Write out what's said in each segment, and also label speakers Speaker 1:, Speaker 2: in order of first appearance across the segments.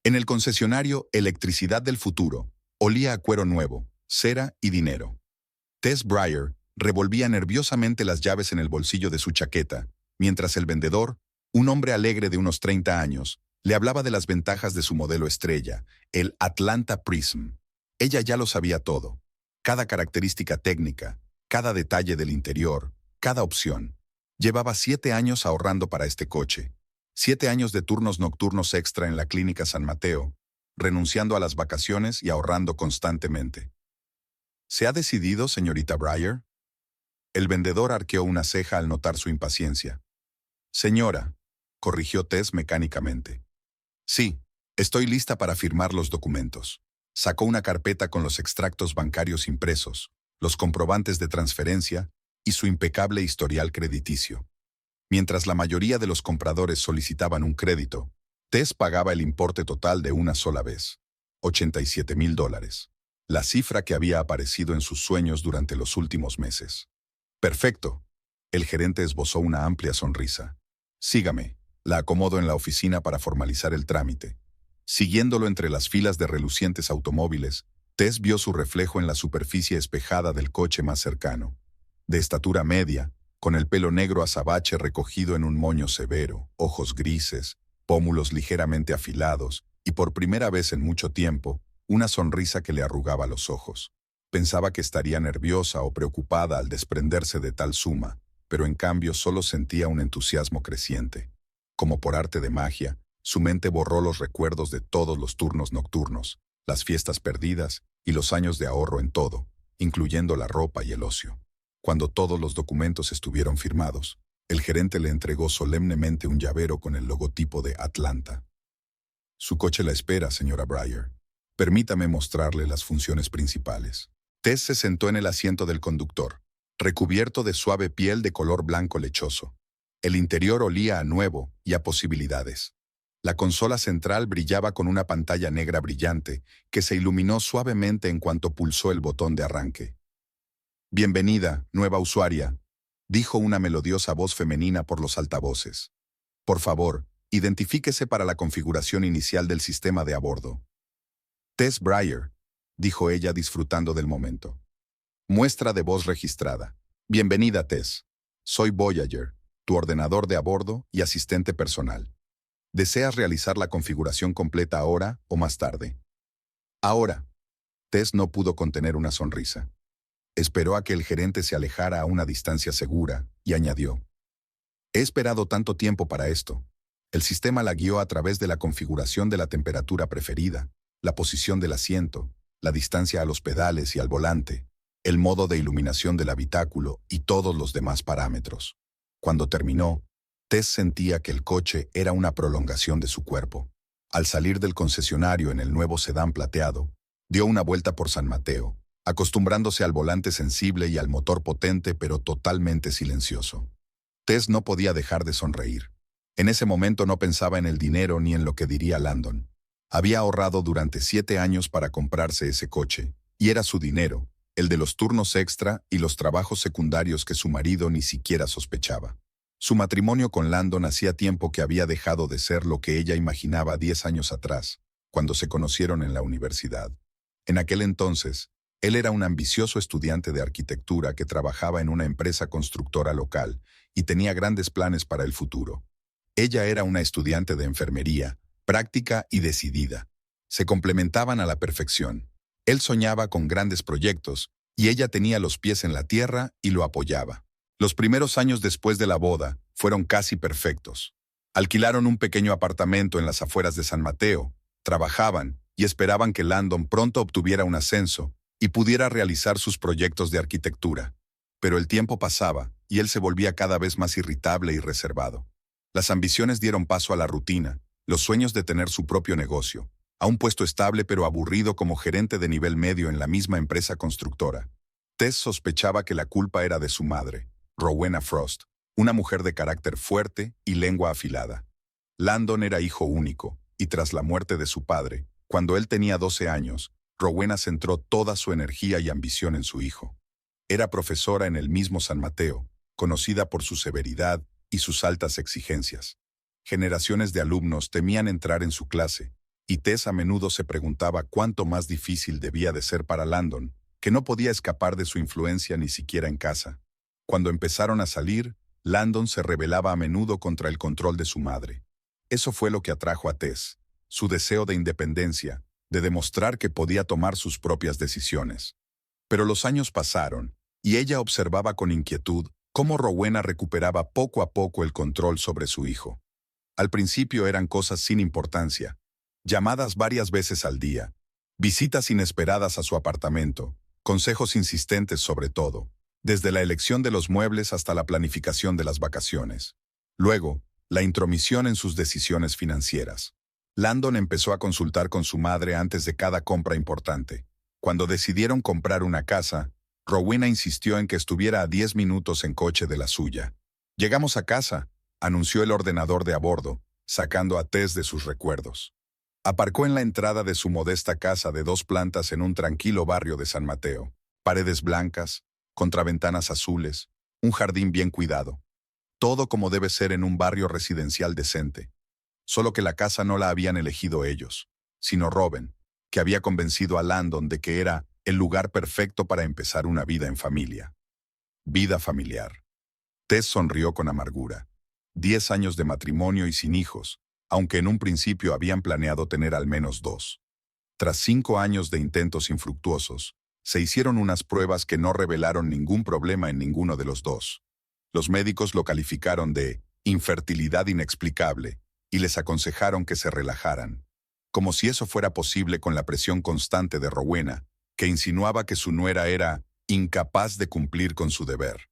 Speaker 1: En el concesionario Electricidad del Futuro, olía a cuero nuevo, cera y dinero. Tess Breyer revolvía nerviosamente las llaves en el bolsillo de su chaqueta, mientras el vendedor, un hombre alegre de unos 30 años, le hablaba de las ventajas de su modelo estrella, el Atlanta Prism. Ella ya lo sabía todo. Cada característica técnica, cada detalle del interior, cada opción. Llevaba 7 años ahorrando para este coche. 7 años de turnos nocturnos extra en la Clínica San Mateo, renunciando a las vacaciones y ahorrando constantemente. ¿Se ha decidido, señorita Breyer? El vendedor arqueó una ceja al notar su impaciencia. Señora, corrigió Tess mecánicamente. Sí, estoy lista para firmar los documentos. Sacó una carpeta con los extractos bancarios impresos, los comprobantes de transferencia y su impecable historial crediticio. Mientras la mayoría de los compradores solicitaban un crédito, Tess pagaba el importe total de una sola vez, $87,000, la cifra que había aparecido en sus sueños durante los últimos meses. Perfecto. El gerente esbozó una amplia sonrisa. Sígame, la acomodo en la oficina para formalizar el trámite. Siguiéndolo entre las filas de relucientes automóviles, Tess vio su reflejo en la superficie espejada del coche más cercano. De estatura media, con el pelo negro azabache recogido en un moño severo, ojos grises, pómulos ligeramente afilados y por primera vez en mucho tiempo, una sonrisa que le arrugaba los ojos. Pensaba que estaría nerviosa o preocupada al desprenderse de tal suma, pero en cambio solo sentía un entusiasmo creciente. Como por arte de magia, su mente borró los recuerdos de todos los turnos nocturnos, las fiestas perdidas y los años de ahorro en todo, incluyendo la ropa y el ocio. Cuando todos los documentos estuvieron firmados, el gerente le entregó solemnemente un llavero con el logotipo de Atlanta. Su coche la espera, señora Breyer. Permítame mostrarle las funciones principales. Tess se sentó en el asiento del conductor, recubierto de suave piel de color blanco lechoso. El interior olía a nuevo y a posibilidades. La consola central brillaba con una pantalla negra brillante que se iluminó suavemente en cuanto pulsó el botón de arranque. Bienvenida, nueva usuaria, dijo una melodiosa voz femenina por los altavoces. Por favor, identifíquese para la configuración inicial del sistema de a bordo. Tess Breyer, dijo ella disfrutando del momento. Muestra de voz registrada. Bienvenida, Tess. Soy Voyager, tu ordenador de a bordo y asistente personal. ¿Deseas realizar la configuración completa ahora o más tarde? Ahora. Tess no pudo contener una sonrisa. Esperó a que el gerente se alejara a una distancia segura y añadió: He esperado tanto tiempo para esto. El sistema la guió a través de la configuración de la temperatura preferida, la posición del asiento, la distancia a los pedales y al volante, el modo de iluminación del habitáculo y todos los demás parámetros. Cuando terminó, Tess sentía que el coche era una prolongación de su cuerpo. Al salir del concesionario en el nuevo sedán plateado, dio una vuelta por San Mateo, acostumbrándose al volante sensible y al motor potente pero totalmente silencioso. Tess no podía dejar de sonreír. En ese momento no pensaba en el dinero ni en lo que diría Landon. Había ahorrado durante 7 años para comprarse ese coche, y era su dinero, el de los turnos extra y los trabajos secundarios que su marido ni siquiera sospechaba. Su matrimonio con Landon hacía tiempo que había dejado de ser lo que ella imaginaba 10 años atrás, cuando se conocieron en la universidad. En aquel entonces, él era un ambicioso estudiante de arquitectura que trabajaba en una empresa constructora local y tenía grandes planes para el futuro. Ella era una estudiante de enfermería, práctica y decidida. Se complementaban a la perfección. Él soñaba con grandes proyectos y ella tenía los pies en la tierra y lo apoyaba. Los primeros años después de la boda fueron casi perfectos. Alquilaron un pequeño apartamento en las afueras de San Mateo, trabajaban y esperaban que Landon pronto obtuviera un ascenso y pudiera realizar sus proyectos de arquitectura. Pero el tiempo pasaba, y él se volvía cada vez más irritable y reservado. Las ambiciones dieron paso a la rutina, los sueños de tener su propio negocio, a un puesto estable pero aburrido como gerente de nivel medio en la misma empresa constructora. Tess sospechaba que la culpa era de su madre, Rowena Frost, una mujer de carácter fuerte y lengua afilada. Landon era hijo único, y tras la muerte de su padre, cuando él tenía 12 años, Rowena centró toda su energía y ambición en su hijo. Era profesora en el mismo San Mateo, conocida por su severidad y sus altas exigencias. Generaciones de alumnos temían entrar en su clase, y Tess a menudo se preguntaba cuánto más difícil debía de ser para Landon, que no podía escapar de su influencia ni siquiera en casa. Cuando empezaron a salir, Landon se rebelaba a menudo contra el control de su madre. Eso fue lo que atrajo a Tess, su deseo de independencia, de demostrar que podía tomar sus propias decisiones. Pero los años pasaron, y ella observaba con inquietud cómo Rowena recuperaba poco a poco el control sobre su hijo. Al principio eran cosas sin importancia, llamadas varias veces al día, visitas inesperadas a su apartamento, consejos insistentes sobre todo, desde la elección de los muebles hasta la planificación de las vacaciones. Luego, la intromisión en sus decisiones financieras. Landon empezó a consultar con su madre antes de cada compra importante. Cuando decidieron comprar una casa, Rowena insistió en que estuviera a 10 minutos en coche de la suya. «Llegamos a casa», anunció el ordenador de a bordo, sacando a Tess de sus recuerdos. Aparcó en la entrada de su modesta casa de 2 plantas en un tranquilo barrio de San Mateo. Paredes blancas, contraventanas azules, un jardín bien cuidado. Todo como debe ser en un barrio residencial decente. Solo que la casa no la habían elegido ellos, sino Robin, que había convencido a Landon de que era el lugar perfecto para empezar una vida en familia. Vida familiar. Tess sonrió con amargura. 10 años de matrimonio y sin hijos, aunque en un principio habían planeado tener al menos 2. Tras 5 años de intentos infructuosos, se hicieron unas pruebas que no revelaron ningún problema en ninguno de los 2. Los médicos lo calificaron de infertilidad inexplicable y les aconsejaron que se relajaran, como si eso fuera posible con la presión constante de Rowena, que insinuaba que su nuera era incapaz de cumplir con su deber.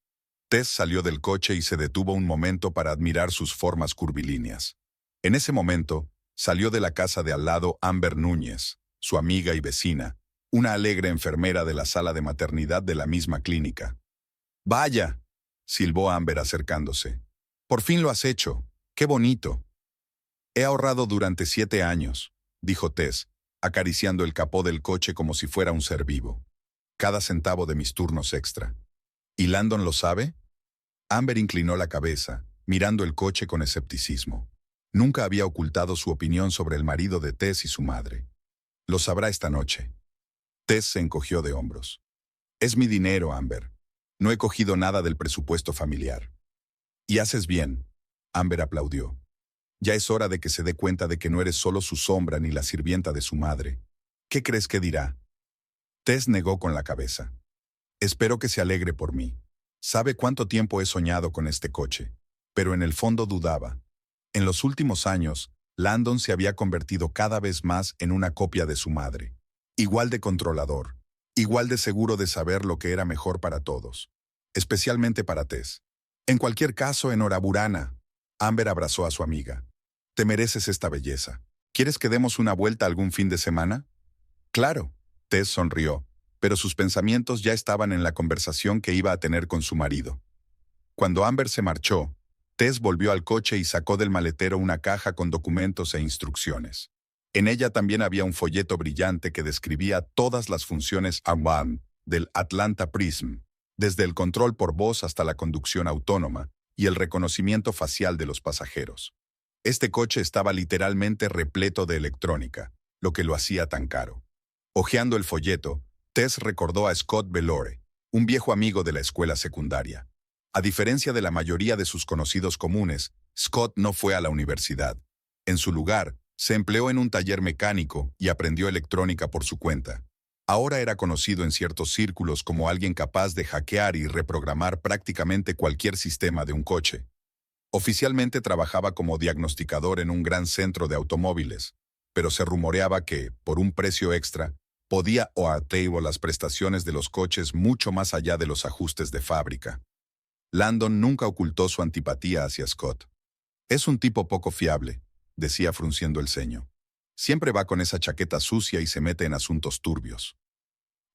Speaker 1: Tess salió del coche y se detuvo un momento para admirar sus formas curvilíneas. En ese momento, salió de la casa de al lado Amber Núñez, su amiga y vecina, una alegre enfermera de la sala de maternidad de la misma clínica. «Vaya», silbó Amber acercándose. «Por fin lo has hecho. ¡Qué bonito!». «He ahorrado durante 7 años», dijo Tess, acariciando el capó del coche como si fuera un ser vivo. «Cada centavo de mis turnos extra». «¿Y Landon lo sabe?». Amber inclinó la cabeza, mirando el coche con escepticismo. Nunca había ocultado su opinión sobre el marido de Tess y su madre. «Lo sabrá esta noche». Tess se encogió de hombros. «Es mi dinero, Amber. No he cogido nada del presupuesto familiar». «Y haces bien», Amber aplaudió. «Ya es hora de que se dé cuenta de que no eres solo su sombra ni la sirvienta de su madre. ¿Qué crees que dirá?». Tess negó con la cabeza. «Espero que se alegre por mí. Sabe cuánto tiempo he soñado con este coche». Pero en el fondo dudaba. En los últimos años, Landon se había convertido cada vez más en una copia de su madre. Igual de controlador, igual de seguro de saber lo que era mejor para todos. Especialmente para Tess. «En cualquier caso, enhorabuena». Amber abrazó a su amiga. «Te mereces esta belleza. ¿Quieres que demos una vuelta algún fin de semana?». «Claro». Tess sonrió, pero sus pensamientos ya estaban en la conversación que iba a tener con su marido. Cuando Amber se marchó, Tess volvió al coche y sacó del maletero una caja con documentos e instrucciones. En ella también había un folleto brillante que describía todas las funciones AWAM del Atlanta Prism, desde el control por voz hasta la conducción autónoma y el reconocimiento facial de los pasajeros. Este coche estaba literalmente repleto de electrónica, lo que lo hacía tan caro. Hojeando el folleto, Tess recordó a Scott Belore, un viejo amigo de la escuela secundaria. A diferencia de la mayoría de sus conocidos comunes, Scott no fue a la universidad. En su lugar, se empleó en un taller mecánico y aprendió electrónica por su cuenta. Ahora era conocido en ciertos círculos como alguien capaz de hackear y reprogramar prácticamente cualquier sistema de un coche. Oficialmente trabajaba como diagnosticador en un gran centro de automóviles, pero se rumoreaba que, por un precio extra, podía oateo las prestaciones de los coches mucho más allá de los ajustes de fábrica. Landon nunca ocultó su antipatía hacia Scott. «Es un tipo poco fiable», decía frunciendo el ceño. «Siempre va con esa chaqueta sucia y se mete en asuntos turbios».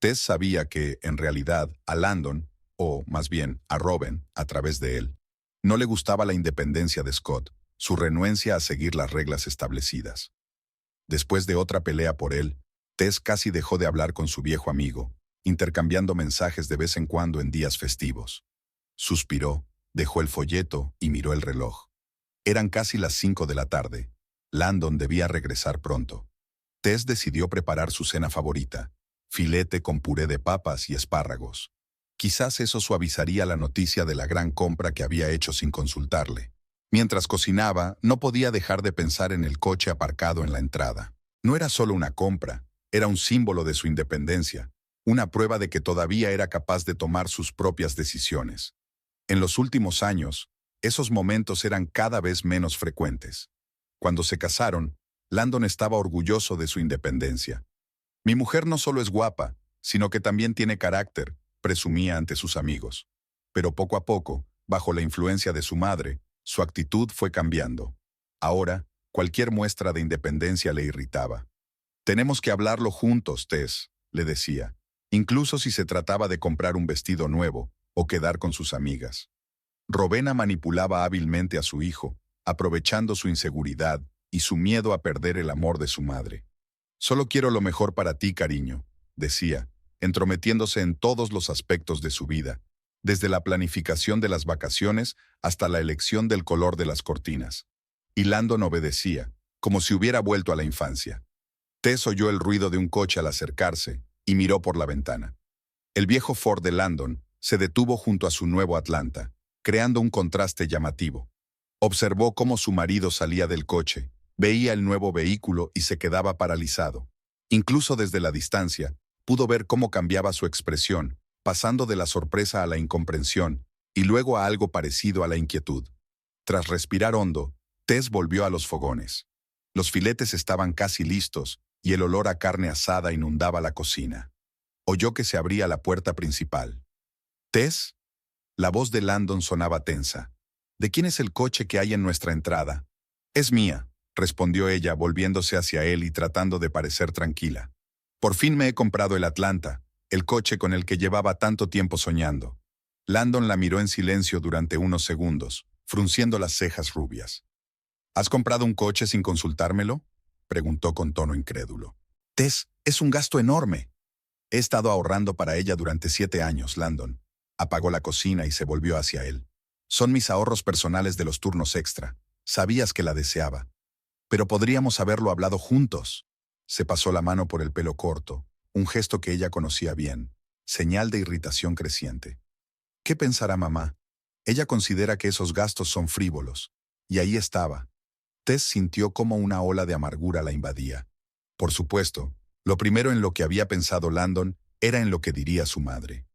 Speaker 1: Tess sabía que, en realidad, a Landon, o más bien a Robin, a través de él, no le gustaba la independencia de Scott, su renuencia a seguir las reglas establecidas. Después de otra pelea por él, Tess casi dejó de hablar con su viejo amigo, intercambiando mensajes de vez en cuando en días festivos. Suspiró, dejó el folleto y miró el reloj. Eran casi las 5 de la tarde. Landon debía regresar pronto. Tess decidió preparar su cena favorita, filete con puré de papas y espárragos. Quizás eso suavizaría la noticia de la gran compra que había hecho sin consultarle. Mientras cocinaba, no podía dejar de pensar en el coche aparcado en la entrada. No era solo una compra, era un símbolo de su independencia, una prueba de que todavía era capaz de tomar sus propias decisiones. En los últimos años, esos momentos eran cada vez menos frecuentes. Cuando se casaron, Landon estaba orgulloso de su independencia. Mi mujer no solo es guapa, sino que también tiene carácter, presumía ante sus amigos. Pero poco a poco, bajo la influencia de su madre, su actitud fue cambiando. Ahora, cualquier muestra de independencia le irritaba. Tenemos que hablarlo juntos, Tess, le decía, incluso si se trataba de comprar un vestido nuevo o quedar con sus amigas. Rowena manipulaba hábilmente a su hijo, aprovechando su inseguridad y su miedo a perder el amor de su madre. Solo quiero lo mejor para ti, cariño, decía, entrometiéndose en todos los aspectos de su vida, desde la planificación de las vacaciones hasta la elección del color de las cortinas. Y Landon obedecía, como si hubiera vuelto a la infancia. Tess oyó el ruido de un coche al acercarse y miró por la ventana. El viejo Ford de Landon se detuvo junto a su nuevo Atlanta, creando un contraste llamativo. Observó cómo su marido salía del coche, veía el nuevo vehículo y se quedaba paralizado. Incluso desde la distancia, pudo ver cómo cambiaba su expresión, pasando de la sorpresa a la incomprensión y luego a algo parecido a la inquietud. Tras respirar hondo, Tess volvió a los fogones. Los filetes estaban casi listos y el olor a carne asada inundaba la cocina. Oyó que se abría la puerta principal. «¿Tess?» La voz de Landon sonaba tensa. «¿De quién es el coche que hay en nuestra entrada?» «Es mía», respondió ella volviéndose hacia él y tratando de parecer tranquila. «Por fin me he comprado el Atlanta, el coche con el que llevaba tanto tiempo soñando». Landon la miró en silencio durante unos segundos, frunciendo las cejas rubias. «¿Has comprado un coche sin consultármelo?», preguntó con tono incrédulo. «Tess, es un gasto enorme». «He estado ahorrando para ella durante 7 años, Landon». Apagó la cocina y se volvió hacia él. «Son mis ahorros personales de los turnos extra. Sabías que la deseaba. Pero podríamos haberlo hablado juntos». Se pasó la mano por el pelo corto, un gesto que ella conocía bien, señal de irritación creciente. «¿Qué pensará mamá? Ella considera que esos gastos son frívolos». Y ahí estaba. Tess sintió como una ola de amargura la invadía. Por supuesto, lo primero en lo que había pensado Landon era en lo que diría su madre.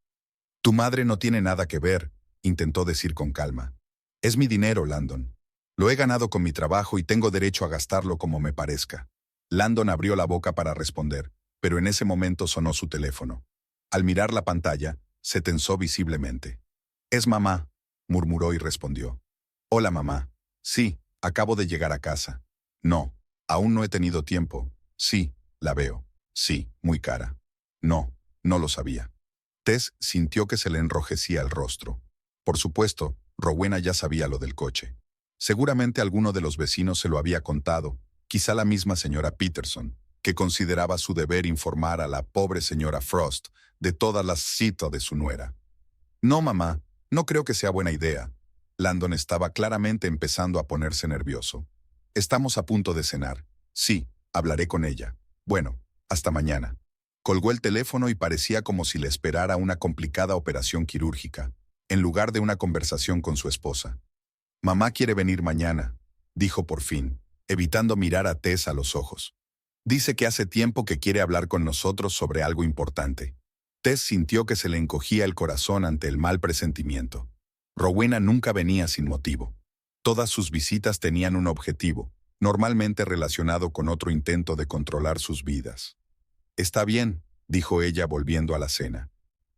Speaker 1: «Tu madre no tiene nada que ver», intentó decir con calma. «Es mi dinero, Landon. Lo he ganado con mi trabajo y tengo derecho a gastarlo como me parezca». Landon abrió la boca para responder, pero en ese momento sonó su teléfono. Al mirar la pantalla, se tensó visiblemente. «Es mamá», murmuró y respondió. «Hola, mamá. Sí, acabo de llegar a casa». «No, aún no he tenido tiempo». «Sí, la veo. Sí, muy cara». «No, no lo sabía». Tess sintió que se le enrojecía el rostro. Por supuesto, Rowena ya sabía lo del coche. Seguramente alguno de los vecinos se lo había contado, quizá la misma señora Peterson, que consideraba su deber informar a la pobre señora Frost de todas las citas de su nuera. «No, mamá, no creo que sea buena idea». Landon estaba claramente empezando a ponerse nervioso. «Estamos a punto de cenar. Sí, hablaré con ella. Bueno, hasta mañana». Colgó el teléfono y parecía como si le esperara una complicada operación quirúrgica, en lugar de una conversación con su esposa. «Mamá quiere venir mañana», dijo por fin, evitando mirar a Tess a los ojos. «Dice que hace tiempo que quiere hablar con nosotros sobre algo importante». Tess sintió que se le encogía el corazón ante el mal presentimiento. Rowena nunca venía sin motivo. Todas sus visitas tenían un objetivo, normalmente relacionado con otro intento de controlar sus vidas. «Está bien», dijo ella volviendo a la cena.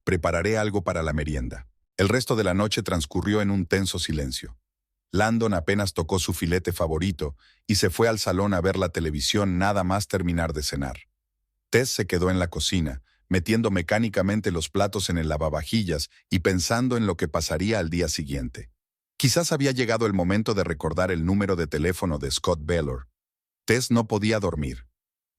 Speaker 1: «Prepararé algo para la merienda». El resto de la noche transcurrió en un tenso silencio. Landon apenas tocó su filete favorito y se fue al salón a ver la televisión nada más terminar de cenar. Tess se quedó en la cocina, metiendo mecánicamente los platos en el lavavajillas y pensando en lo que pasaría al día siguiente. Quizás había llegado el momento de recordar el número de teléfono de Scott Baylor. Tess no podía dormir.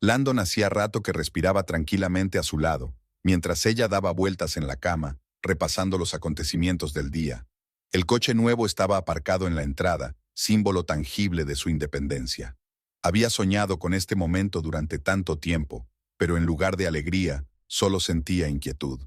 Speaker 1: Landon hacía rato que respiraba tranquilamente a su lado, mientras ella daba vueltas en la cama, repasando los acontecimientos del día. El coche nuevo estaba aparcado en la entrada, símbolo tangible de su independencia. Había soñado con este momento durante tanto tiempo, pero en lugar de alegría, solo sentía inquietud.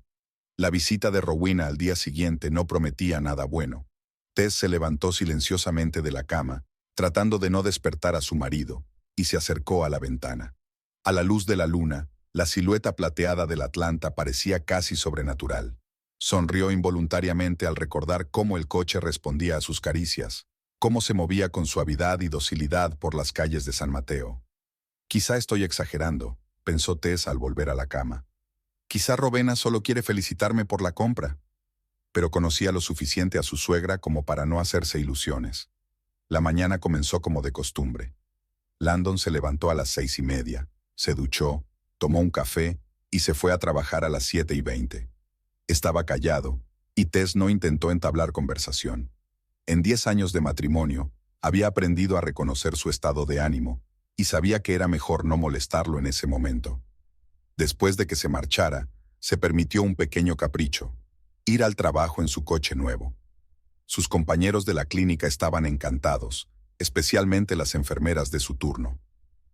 Speaker 1: La visita de Rowena al día siguiente no prometía nada bueno. Tess se levantó silenciosamente de la cama, tratando de no despertar a su marido, y se acercó a la ventana. A la luz de la luna, la silueta plateada del Atlanta parecía casi sobrenatural. Sonrió involuntariamente al recordar cómo el coche respondía a sus caricias, cómo se movía con suavidad y docilidad por las calles de San Mateo. Quizá estoy exagerando, pensó Tess al volver a la cama. Quizá Rowena solo quiere felicitarme por la compra, pero conocía lo suficiente a su suegra como para no hacerse ilusiones. La mañana comenzó como de costumbre. Landon se levantó a las 6:30, se duchó, tomó un café y se fue a trabajar a las 7:20. Estaba callado, y Tess no intentó entablar conversación. En 10 años de matrimonio, había aprendido a reconocer su estado de ánimo, y sabía que era mejor no molestarlo en ese momento. Después de que se marchara, se permitió un pequeño capricho: ir al trabajo en su coche nuevo. Sus compañeros de la clínica estaban encantados, especialmente las enfermeras de su turno.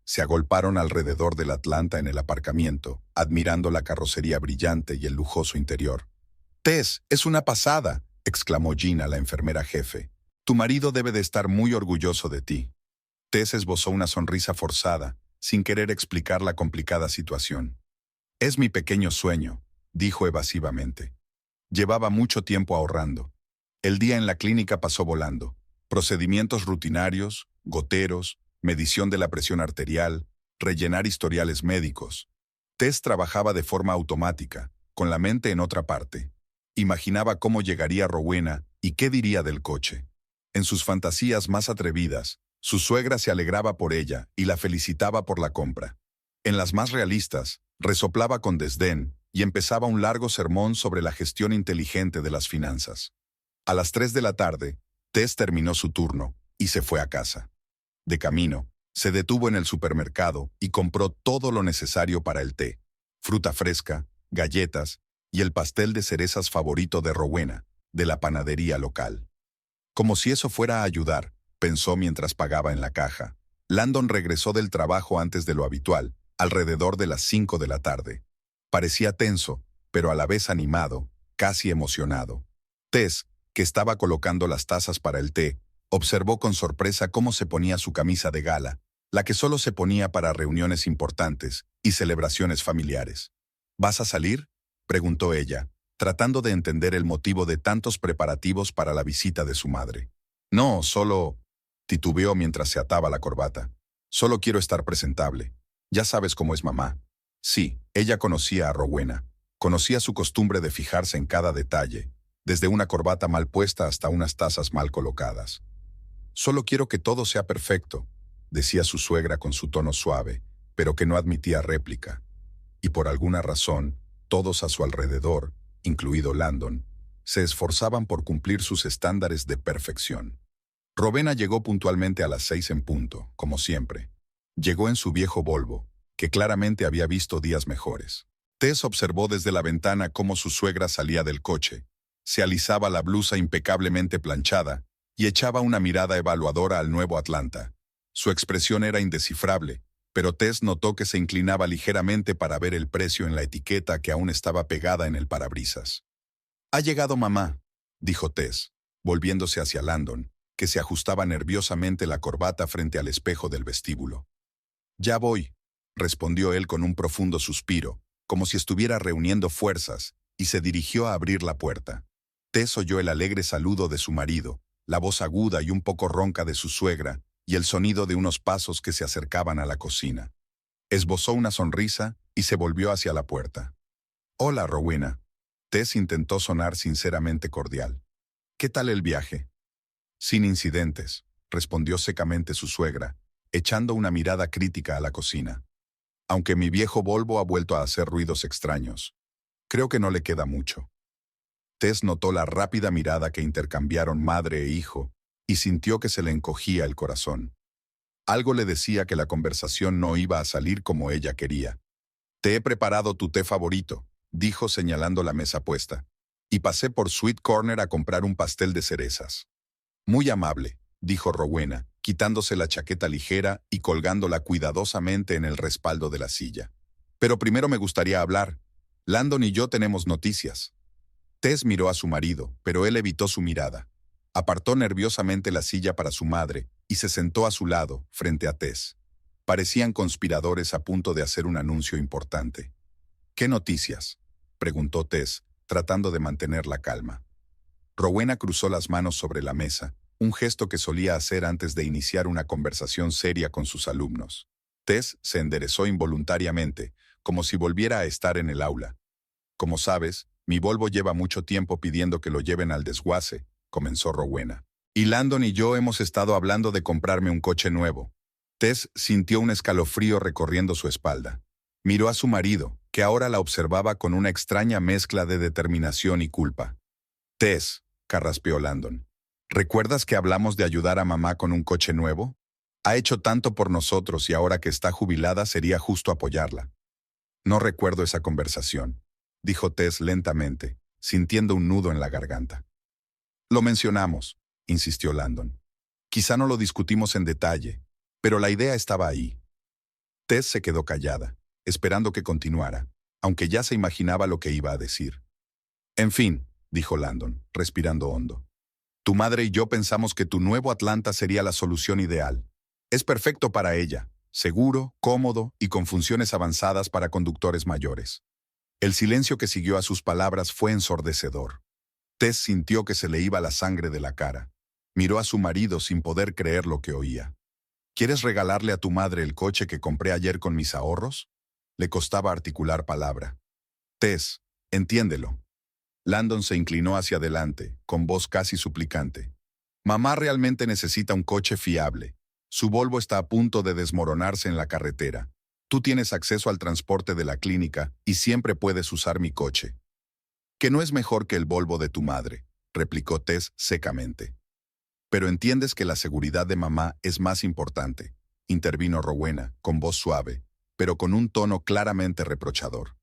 Speaker 1: Se agolparon alrededor del Atlanta en el aparcamiento, admirando la carrocería brillante y el lujoso interior. «Tess, es una pasada», exclamó Gina, la enfermera jefe. «Tu marido debe de estar muy orgulloso de ti». Tess esbozó una sonrisa forzada, sin querer explicar la complicada situación. «Es mi pequeño sueño», dijo evasivamente. Llevaba mucho tiempo ahorrando. El día en la clínica pasó volando. Procedimientos rutinarios, goteros, medición de la presión arterial, rellenar historiales médicos. Tess trabajaba de forma automática, con la mente en otra parte. Imaginaba cómo llegaría Rowena y qué diría del coche. En sus fantasías más atrevidas, su suegra se alegraba por ella y la felicitaba por la compra. En las más realistas, resoplaba con desdén y empezaba un largo sermón sobre la gestión inteligente de las finanzas. A las 3 de la tarde, Tess terminó su turno y se fue a casa. De camino, se detuvo en el supermercado y compró todo lo necesario para el té: fruta fresca, galletas y el pastel de cerezas favorito de Rowena, de la panadería local. Como si eso fuera a ayudar, pensó mientras pagaba en la caja. Landon regresó del trabajo antes de lo habitual, alrededor de las 5 de la tarde. Parecía tenso, pero a la vez animado, casi emocionado. Tess, que estaba colocando las tazas para el té, observó con sorpresa cómo se ponía su camisa de gala, la que solo se ponía para reuniones importantes y celebraciones familiares. ¿Vas a salir?, preguntó ella, tratando de entender el motivo de tantos preparativos para la visita de su madre. «No, solo…», titubeó mientras se ataba la corbata. «Solo quiero estar presentable. Ya sabes cómo es mamá». Sí, ella conocía a Rowena. Conocía su costumbre de fijarse en cada detalle, desde una corbata mal puesta hasta unas tazas mal colocadas. «Solo quiero que todo sea perfecto», decía su suegra con su tono suave, pero que no admitía réplica. Y por alguna razón, todos a su alrededor, incluido Landon, se esforzaban por cumplir sus estándares de perfección. Rowena llegó puntualmente a las 6 en punto, como siempre. Llegó en su viejo Volvo, que claramente había visto días mejores. Tess observó desde la ventana cómo su suegra salía del coche, se alisaba la blusa impecablemente planchada y echaba una mirada evaluadora al nuevo Atlanta. Su expresión era indescifrable, pero Tess notó que se inclinaba ligeramente para ver el precio en la etiqueta que aún estaba pegada en el parabrisas. «Ha llegado mamá», dijo Tess, volviéndose hacia Landon, que se ajustaba nerviosamente la corbata frente al espejo del vestíbulo. «Ya voy», respondió él con un profundo suspiro, como si estuviera reuniendo fuerzas, y se dirigió a abrir la puerta. Tess oyó el alegre saludo de su marido, la voz aguda y un poco ronca de su suegra, y el sonido de unos pasos que se acercaban a la cocina. Esbozó una sonrisa y se volvió hacia la puerta. «Hola, Rowena». Tess intentó sonar sinceramente cordial. «¿Qué tal el viaje?». «Sin incidentes», respondió secamente su suegra, echando una mirada crítica a la cocina. «Aunque mi viejo Volvo ha vuelto a hacer ruidos extraños. Creo que no le queda mucho». Tess notó la rápida mirada que intercambiaron madre e hijo y sintió que se le encogía el corazón. Algo le decía que la conversación no iba a salir como ella quería. «Te he preparado tu té favorito», dijo señalando la mesa puesta, «y pasé por Sweet Corner a comprar un pastel de cerezas». «Muy amable», dijo Rowena, quitándose la chaqueta ligera y colgándola cuidadosamente en el respaldo de la silla. Pero primero me gustaría hablar. Landon y yo tenemos noticias. Tess miró a su marido, pero él evitó su mirada. Apartó nerviosamente la silla para su madre y se sentó a su lado, frente a Tess. Parecían conspiradores a punto de hacer un anuncio importante. ¿Qué noticias?, preguntó Tess, tratando de mantener la calma. Rowena cruzó las manos sobre la mesa, un gesto que solía hacer antes de iniciar una conversación seria con sus alumnos. Tess se enderezó involuntariamente, como si volviera a estar en el aula. Como sabes, mi Volvo lleva mucho tiempo pidiendo que lo lleven al desguace, comenzó Rowena. Y Landon y yo hemos estado hablando de comprarme un coche nuevo. Tess sintió un escalofrío recorriendo su espalda. Miró a su marido, que ahora la observaba con una extraña mezcla de determinación y culpa. Tess, carraspeó Landon, ¿recuerdas que hablamos de ayudar a mamá con un coche nuevo? Ha hecho tanto por nosotros y ahora que está jubilada sería justo apoyarla. No recuerdo esa conversación, dijo Tess lentamente, sintiendo un nudo en la garganta. Lo mencionamos, insistió Landon. Quizá no lo discutimos en detalle, pero la idea estaba ahí. Tess se quedó callada, esperando que continuara, aunque ya se imaginaba lo que iba a decir. En fin, dijo Landon, respirando hondo. Tu madre y yo pensamos que tu nuevo Atlanta sería la solución ideal. Es perfecto para ella, seguro, cómodo y con funciones avanzadas para conductores mayores. El silencio que siguió a sus palabras fue ensordecedor. Tess sintió que se le iba la sangre de la cara. Miró a su marido sin poder creer lo que oía. ¿Quieres regalarle a tu madre el coche que compré ayer con mis ahorros? Le costaba articular palabra. Tess, entiéndelo. Landon se inclinó hacia adelante, con voz casi suplicante. Mamá realmente necesita un coche fiable. Su Volvo está a punto de desmoronarse en la carretera. Tú tienes acceso al transporte de la clínica y siempre puedes usar mi coche. Que no es mejor que el Volvo de tu madre, replicó Tess secamente. Pero entiendes que la seguridad de mamá es más importante, intervino Rowena, con voz suave, pero con un tono claramente reprochador.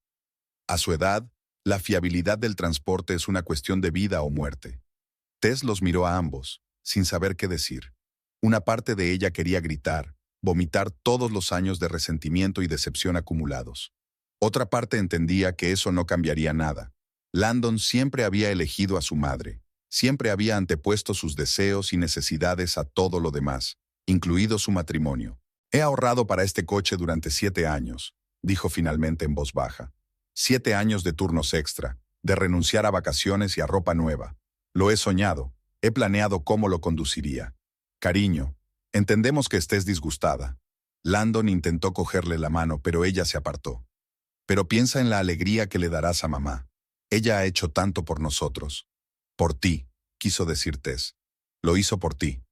Speaker 1: A su edad, la fiabilidad del transporte es una cuestión de vida o muerte. Tess los miró a ambos, sin saber qué decir. Una parte de ella quería gritar, vomitar todos los años de resentimiento y decepción acumulados. Otra parte entendía que eso no cambiaría nada. Landon siempre había elegido a su madre, siempre había antepuesto sus deseos y necesidades a todo lo demás, incluido su matrimonio. He ahorrado para este coche durante 7 años, dijo finalmente en voz baja. 7 años de turnos extra, de renunciar a vacaciones y a ropa nueva. Lo he soñado, he planeado cómo lo conduciría. Cariño, entendemos que estés disgustada. Landon intentó cogerle la mano, pero ella se apartó. Pero piensa en la alegría que le darás a mamá. Ella ha hecho tanto por nosotros. Por ti, quiso decir Tess. Lo hizo por ti,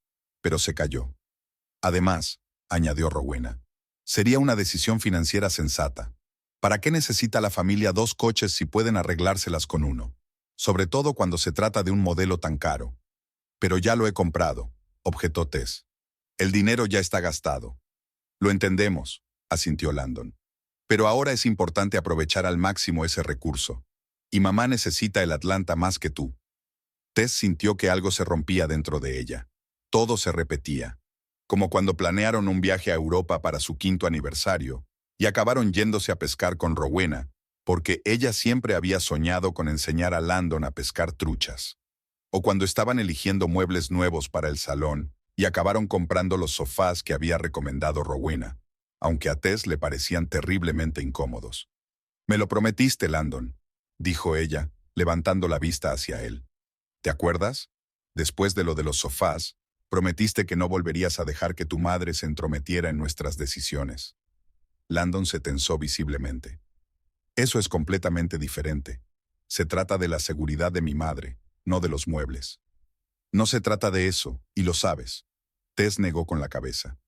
Speaker 1: pero se calló. Además, añadió Rowena, sería una decisión financiera sensata. ¿Para qué necesita la familia 2 coches si pueden arreglárselas con uno? Sobre todo cuando se trata de un modelo tan caro. Pero ya lo he comprado, objetó Tess. El dinero ya está gastado. Lo entendemos, asintió Landon. Pero ahora es importante aprovechar al máximo ese recurso. Y mamá necesita el Atlanta más que tú. Tess sintió que algo se rompía dentro de ella. Todo se repetía. Como cuando planearon un viaje a Europa para su 5º aniversario, y acabaron yéndose a pescar con Rowena, porque ella siempre había soñado con enseñar a Landon a pescar truchas. O cuando estaban eligiendo muebles nuevos para el salón, y acabaron comprando los sofás que había recomendado Rowena, aunque a Tess le parecían terriblemente incómodos. «Me lo prometiste, Landon», dijo ella, levantando la vista hacia él. «¿Te acuerdas? Después de lo de los sofás, prometiste que no volverías a dejar que tu madre se entrometiera en nuestras decisiones». Landon se tensó visiblemente. «Eso es completamente diferente. Se trata de la seguridad de mi madre, no de los muebles». «No se trata de eso, y lo sabes». Tess negó con la cabeza.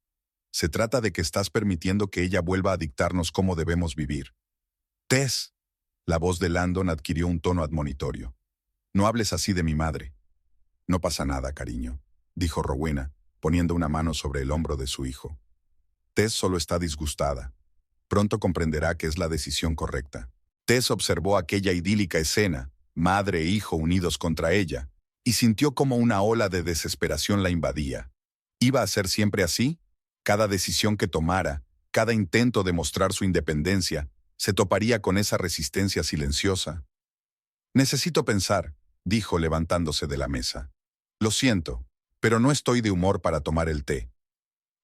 Speaker 1: «Se trata de que estás permitiendo que ella vuelva a dictarnos cómo debemos vivir». «Tess». La voz de Landon adquirió un tono admonitorio. «No hables así de mi madre». «No pasa nada, cariño», dijo Rowena, poniendo una mano sobre el hombro de su hijo. «Tess solo está disgustada. Pronto comprenderá que es la decisión correcta». Tess observó aquella idílica escena, madre e hijo unidos contra ella, y sintió como una ola de desesperación la invadía. ¿Iba a ser siempre así? Cada decisión que tomara, cada intento de mostrar su independencia, se toparía con esa resistencia silenciosa. Necesito pensar, dijo levantándose de la mesa. Lo siento, pero no estoy de humor para tomar el té.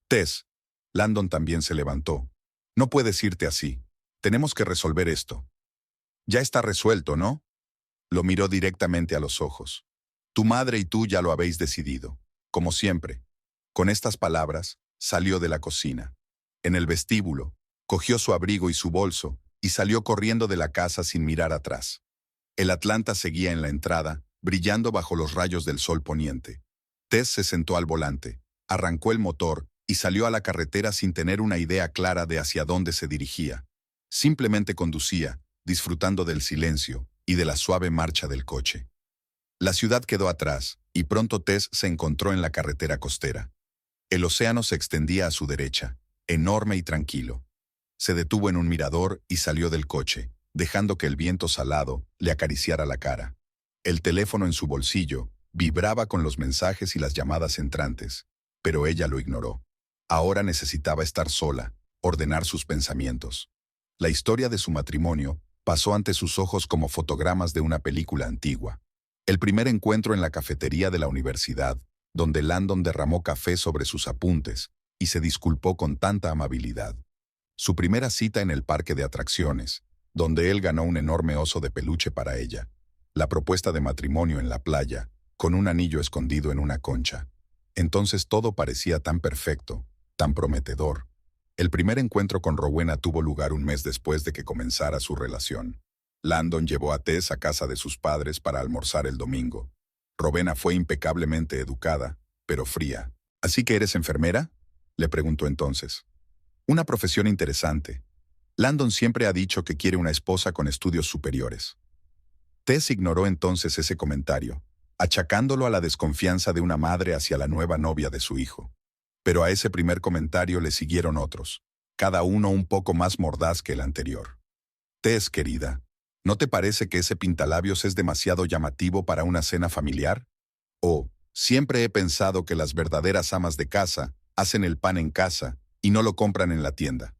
Speaker 1: Tess, Landon también se levantó. No puedes irte así. Tenemos que resolver esto. Ya está resuelto, ¿no? Lo miró directamente a los ojos. Tu madre y tú ya lo habéis decidido, como siempre. Con estas palabras, salió de la cocina. En el vestíbulo, cogió su abrigo y su bolso y salió corriendo de la casa sin mirar atrás. El Atlanta seguía en la entrada, brillando bajo los rayos del sol poniente. Tess se sentó al volante, arrancó el motor y salió a la carretera sin tener una idea clara de hacia dónde se dirigía. Simplemente conducía, disfrutando del silencio y de la suave marcha del coche. La ciudad quedó atrás, y pronto Tess se encontró en la carretera costera. El océano se extendía a su derecha, enorme y tranquilo. Se detuvo en un mirador y salió del coche, dejando que el viento salado le acariciara la cara. El teléfono en su bolsillo vibraba con los mensajes y las llamadas entrantes, pero ella lo ignoró. Ahora necesitaba estar sola, ordenar sus pensamientos. La historia de su matrimonio pasó ante sus ojos como fotogramas de una película antigua. El primer encuentro en la cafetería de la universidad, donde Landon derramó café sobre sus apuntes y se disculpó con tanta amabilidad. Su primera cita en el parque de atracciones, donde él ganó un enorme oso de peluche para ella. La propuesta de matrimonio en la playa, con un anillo escondido en una concha. Entonces todo parecía tan perfecto, tan prometedor. El primer encuentro con Rowena tuvo lugar un mes después de que comenzara su relación. Landon llevó a Tess a casa de sus padres para almorzar el domingo. Rowena fue impecablemente educada, pero fría. ¿Así que eres enfermera?, le preguntó entonces. Una profesión interesante. Landon siempre ha dicho que quiere una esposa con estudios superiores. Tess ignoró entonces ese comentario, achacándolo a la desconfianza de una madre hacia la nueva novia de su hijo. Pero a ese primer comentario le siguieron otros, cada uno un poco más mordaz que el anterior. Tess, querida, ¿no te parece que ese pintalabios es demasiado llamativo para una cena familiar? O, siempre he pensado que las verdaderas amas de casa hacen el pan en casa y no lo compran en la tienda.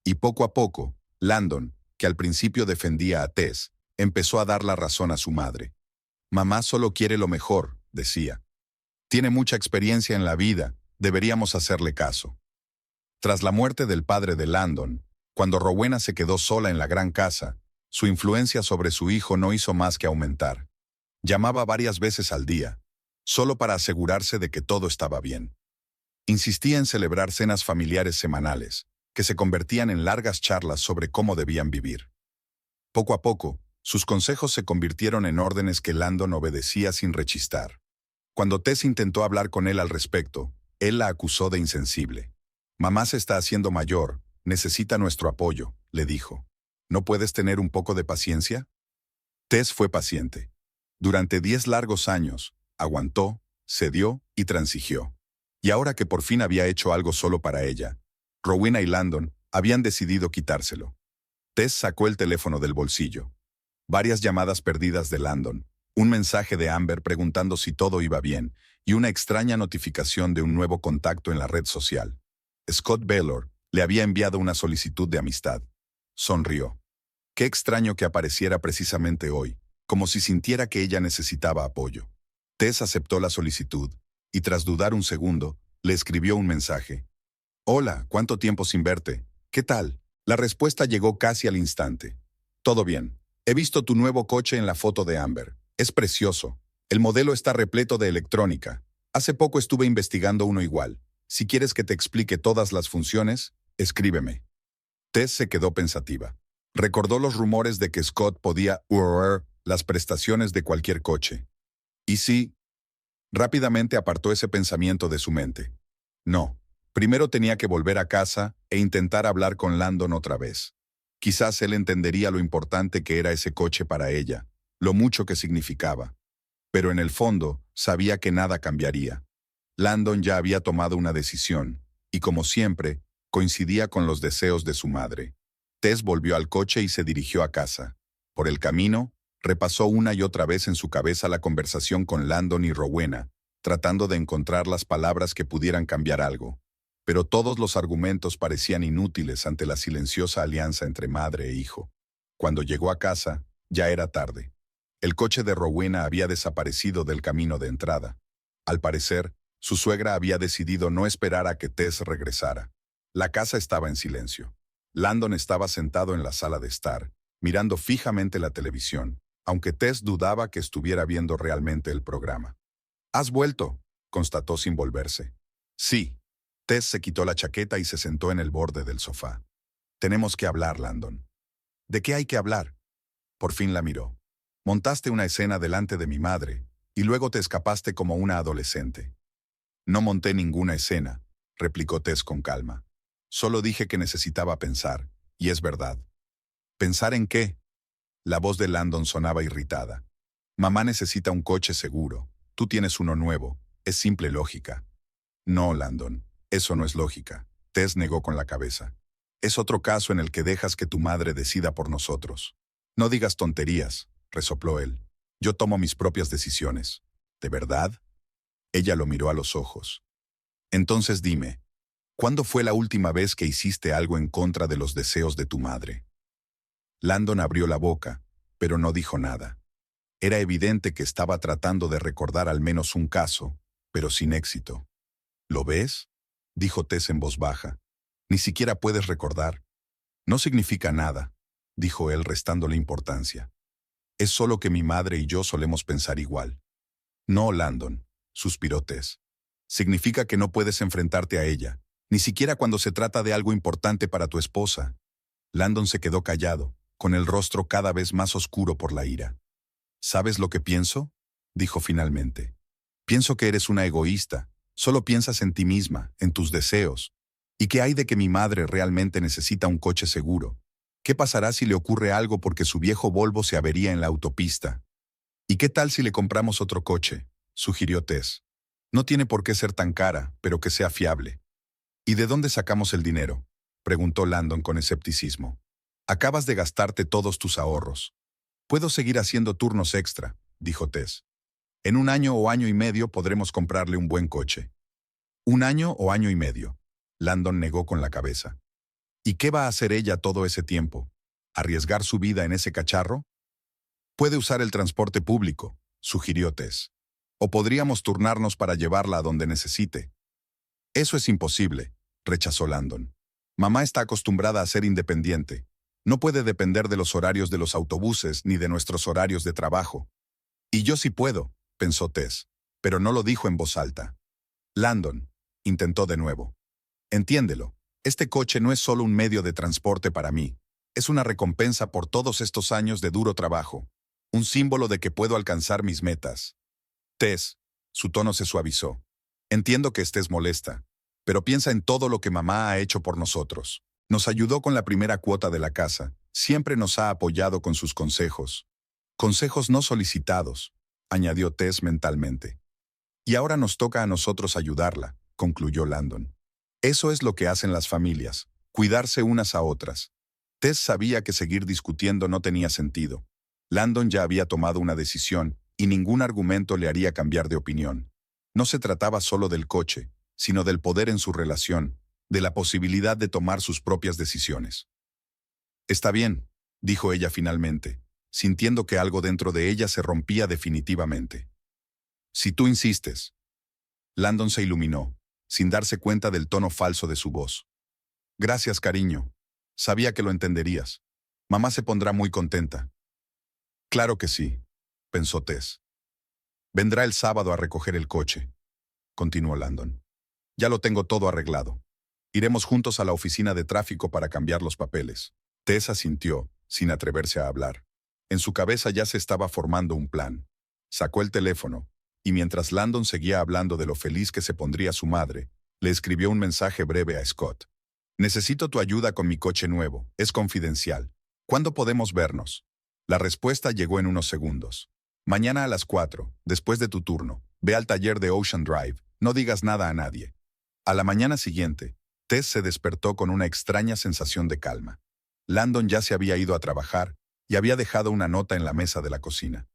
Speaker 1: Y poco a poco, Landon, que al principio defendía a Tess, empezó a dar la razón a su madre. Mamá solo quiere lo mejor, decía. Tiene mucha experiencia en la vida, deberíamos hacerle caso. Tras la muerte del padre de Landon, cuando Rowena se quedó sola en la gran casa, su influencia sobre su hijo no hizo más que aumentar. Llamaba varias veces al día, solo para asegurarse de que todo estaba bien. Insistía en celebrar cenas familiares semanales, que se convertían en largas charlas sobre cómo debían vivir. Poco a poco, sus consejos se convirtieron en órdenes que Landon obedecía sin rechistar. Cuando Tess intentó hablar con él al respecto, él la acusó de insensible. Mamá se está haciendo mayor, necesita nuestro apoyo, le dijo. ¿No puedes tener un poco de paciencia? Tess fue paciente. Durante 10 largos años, aguantó, cedió y transigió. Y ahora que por fin había hecho algo solo para ella, Rowena y Landon habían decidido quitárselo. Tess sacó el teléfono del bolsillo. Varias llamadas perdidas de Landon, un mensaje de Amber preguntando si todo iba bien y una extraña notificación de un nuevo contacto en la red social. Scott Baylor le había enviado una solicitud de amistad. Sonrió. Qué extraño que apareciera precisamente hoy, como si sintiera que ella necesitaba apoyo. Tess aceptó la solicitud y tras dudar un segundo, le escribió un mensaje. Hola, ¿cuánto tiempo sin verte? ¿Qué tal? La respuesta llegó casi al instante. Todo bien. He visto tu nuevo coche en la foto de Amber. Es precioso. El modelo está repleto de electrónica. Hace poco estuve investigando uno igual. Si quieres que te explique todas las funciones, escríbeme. Tess se quedó pensativa. Recordó los rumores de que Scott podía ahorrar las prestaciones de cualquier coche. ¿Y sí? Rápidamente apartó ese pensamiento de su mente. No. Primero tenía que volver a casa e intentar hablar con Landon otra vez. Quizás él entendería lo importante que era ese coche para ella, lo mucho que significaba. Pero en el fondo, sabía que nada cambiaría. Landon ya había tomado una decisión, y como siempre, coincidía con los deseos de su madre. Tess volvió al coche y se dirigió a casa. Por el camino, repasó una y otra vez en su cabeza la conversación con Landon y Rowena, tratando de encontrar las palabras que pudieran cambiar algo. Pero todos los argumentos parecían inútiles ante la silenciosa alianza entre madre e hijo. Cuando llegó a casa, ya era tarde. El coche de Rowena había desaparecido del camino de entrada. Al parecer, su suegra había decidido no esperar a que Tess regresara. La casa estaba en silencio. Landon estaba sentado en la sala de estar, mirando fijamente la televisión, aunque Tess dudaba que estuviera viendo realmente el programa. «¿Has vuelto?», constató sin volverse. «Sí». Tess se quitó la chaqueta y se sentó en el borde del sofá. «Tenemos que hablar, Landon». «¿De qué hay que hablar?». Por fin la miró. «Montaste una escena delante de mi madre, y luego te escapaste como una adolescente». «No monté ninguna escena», replicó Tess con calma. «Solo dije que necesitaba pensar, y es verdad». «¿Pensar en qué?». La voz de Landon sonaba irritada. «Mamá necesita un coche seguro. Tú tienes uno nuevo. Es simple lógica». «No, Landon, eso no es lógica», Tess negó con la cabeza. «Es otro caso en el que dejas que tu madre decida por nosotros». «No digas tonterías», resopló él. «Yo tomo mis propias decisiones». «¿De verdad?». Ella lo miró a los ojos. «Entonces dime, ¿cuándo fue la última vez que hiciste algo en contra de los deseos de tu madre?». Landon abrió la boca, pero no dijo nada. Era evidente que estaba tratando de recordar al menos un caso, pero sin éxito. «¿Lo ves?», dijo Tess en voz baja. «Ni siquiera puedes recordar». «No significa nada», dijo él restándole importancia. «Es solo que mi madre y yo solemos pensar igual». «No, Landon», suspiró Tess. «Significa que no puedes enfrentarte a ella, ni siquiera cuando se trata de algo importante para tu esposa». Landon se quedó callado, con el rostro cada vez más oscuro por la ira. «¿Sabes lo que pienso?», dijo finalmente. «Pienso que eres una egoísta. Solo piensas en ti misma, en tus deseos. ¿Y qué hay de que mi madre realmente necesita un coche seguro? ¿Qué pasará si le ocurre algo porque su viejo Volvo se avería en la autopista? ¿Y qué tal si le compramos otro coche?», sugirió Tess. «No tiene por qué ser tan cara, pero que sea fiable». «¿Y de dónde sacamos el dinero?», preguntó Landon con escepticismo. «Acabas de gastarte todos tus ahorros». «Puedo seguir haciendo turnos extra», dijo Tess. «En 1 año o año y medio podremos comprarle un buen coche». «¿1 año o año y medio?», Landon negó con la cabeza. «¿Y qué va a hacer ella todo ese tiempo? ¿Arriesgar su vida en ese cacharro?». «Puede usar el transporte público», sugirió Tess. «O podríamos turnarnos para llevarla a donde necesite». «Eso es imposible», rechazó Landon. «Mamá está acostumbrada a ser independiente. No puede depender de los horarios de los autobuses ni de nuestros horarios de trabajo». «Y yo sí puedo», pensó Tess, pero no lo dijo en voz alta. «Landon», intentó de nuevo. «Entiéndelo, este coche no es solo un medio de transporte para mí. Es una recompensa por todos estos años de duro trabajo. Un símbolo de que puedo alcanzar mis metas». «Tess», su tono se suavizó. «Entiendo que estés molesta, pero piensa en todo lo que mamá ha hecho por nosotros. Nos ayudó con la primera cuota de la casa. Siempre nos ha apoyado con sus consejos. Consejos no solicitados», añadió Tess mentalmente. «Y ahora nos toca a nosotros ayudarla», concluyó Landon. «Eso es lo que hacen las familias, cuidarse unas a otras». Tess sabía que seguir discutiendo no tenía sentido. Landon ya había tomado una decisión y ningún argumento le haría cambiar de opinión. No se trataba solo del coche, sino del poder en su relación, de la posibilidad de tomar sus propias decisiones. «Está bien», dijo ella finalmente, sintiendo que algo dentro de ella se rompía definitivamente. «Si tú insistes». Landon se iluminó, sin darse cuenta del tono falso de su voz. «Gracias, cariño. Sabía que lo entenderías. Mamá se pondrá muy contenta». «Claro que sí», pensó Tess. «Vendrá el sábado a recoger el coche», continuó Landon. «Ya lo tengo todo arreglado. Iremos juntos a la oficina de tráfico para cambiar los papeles». Tess asintió, sin atreverse a hablar. En su cabeza ya se estaba formando un plan. Sacó el teléfono, y mientras Landon seguía hablando de lo feliz que se pondría su madre, le escribió un mensaje breve a Scott. «Necesito tu ayuda con mi coche nuevo. Es confidencial. ¿Cuándo podemos vernos?». La respuesta llegó en unos segundos. «Mañana a las 4, después de tu turno. Ve al taller de Ocean Drive. No digas nada a nadie». A la mañana siguiente, Tess se despertó con una extraña sensación de calma. Landon ya se había ido a trabajar y había dejado una nota en la mesa de la cocina.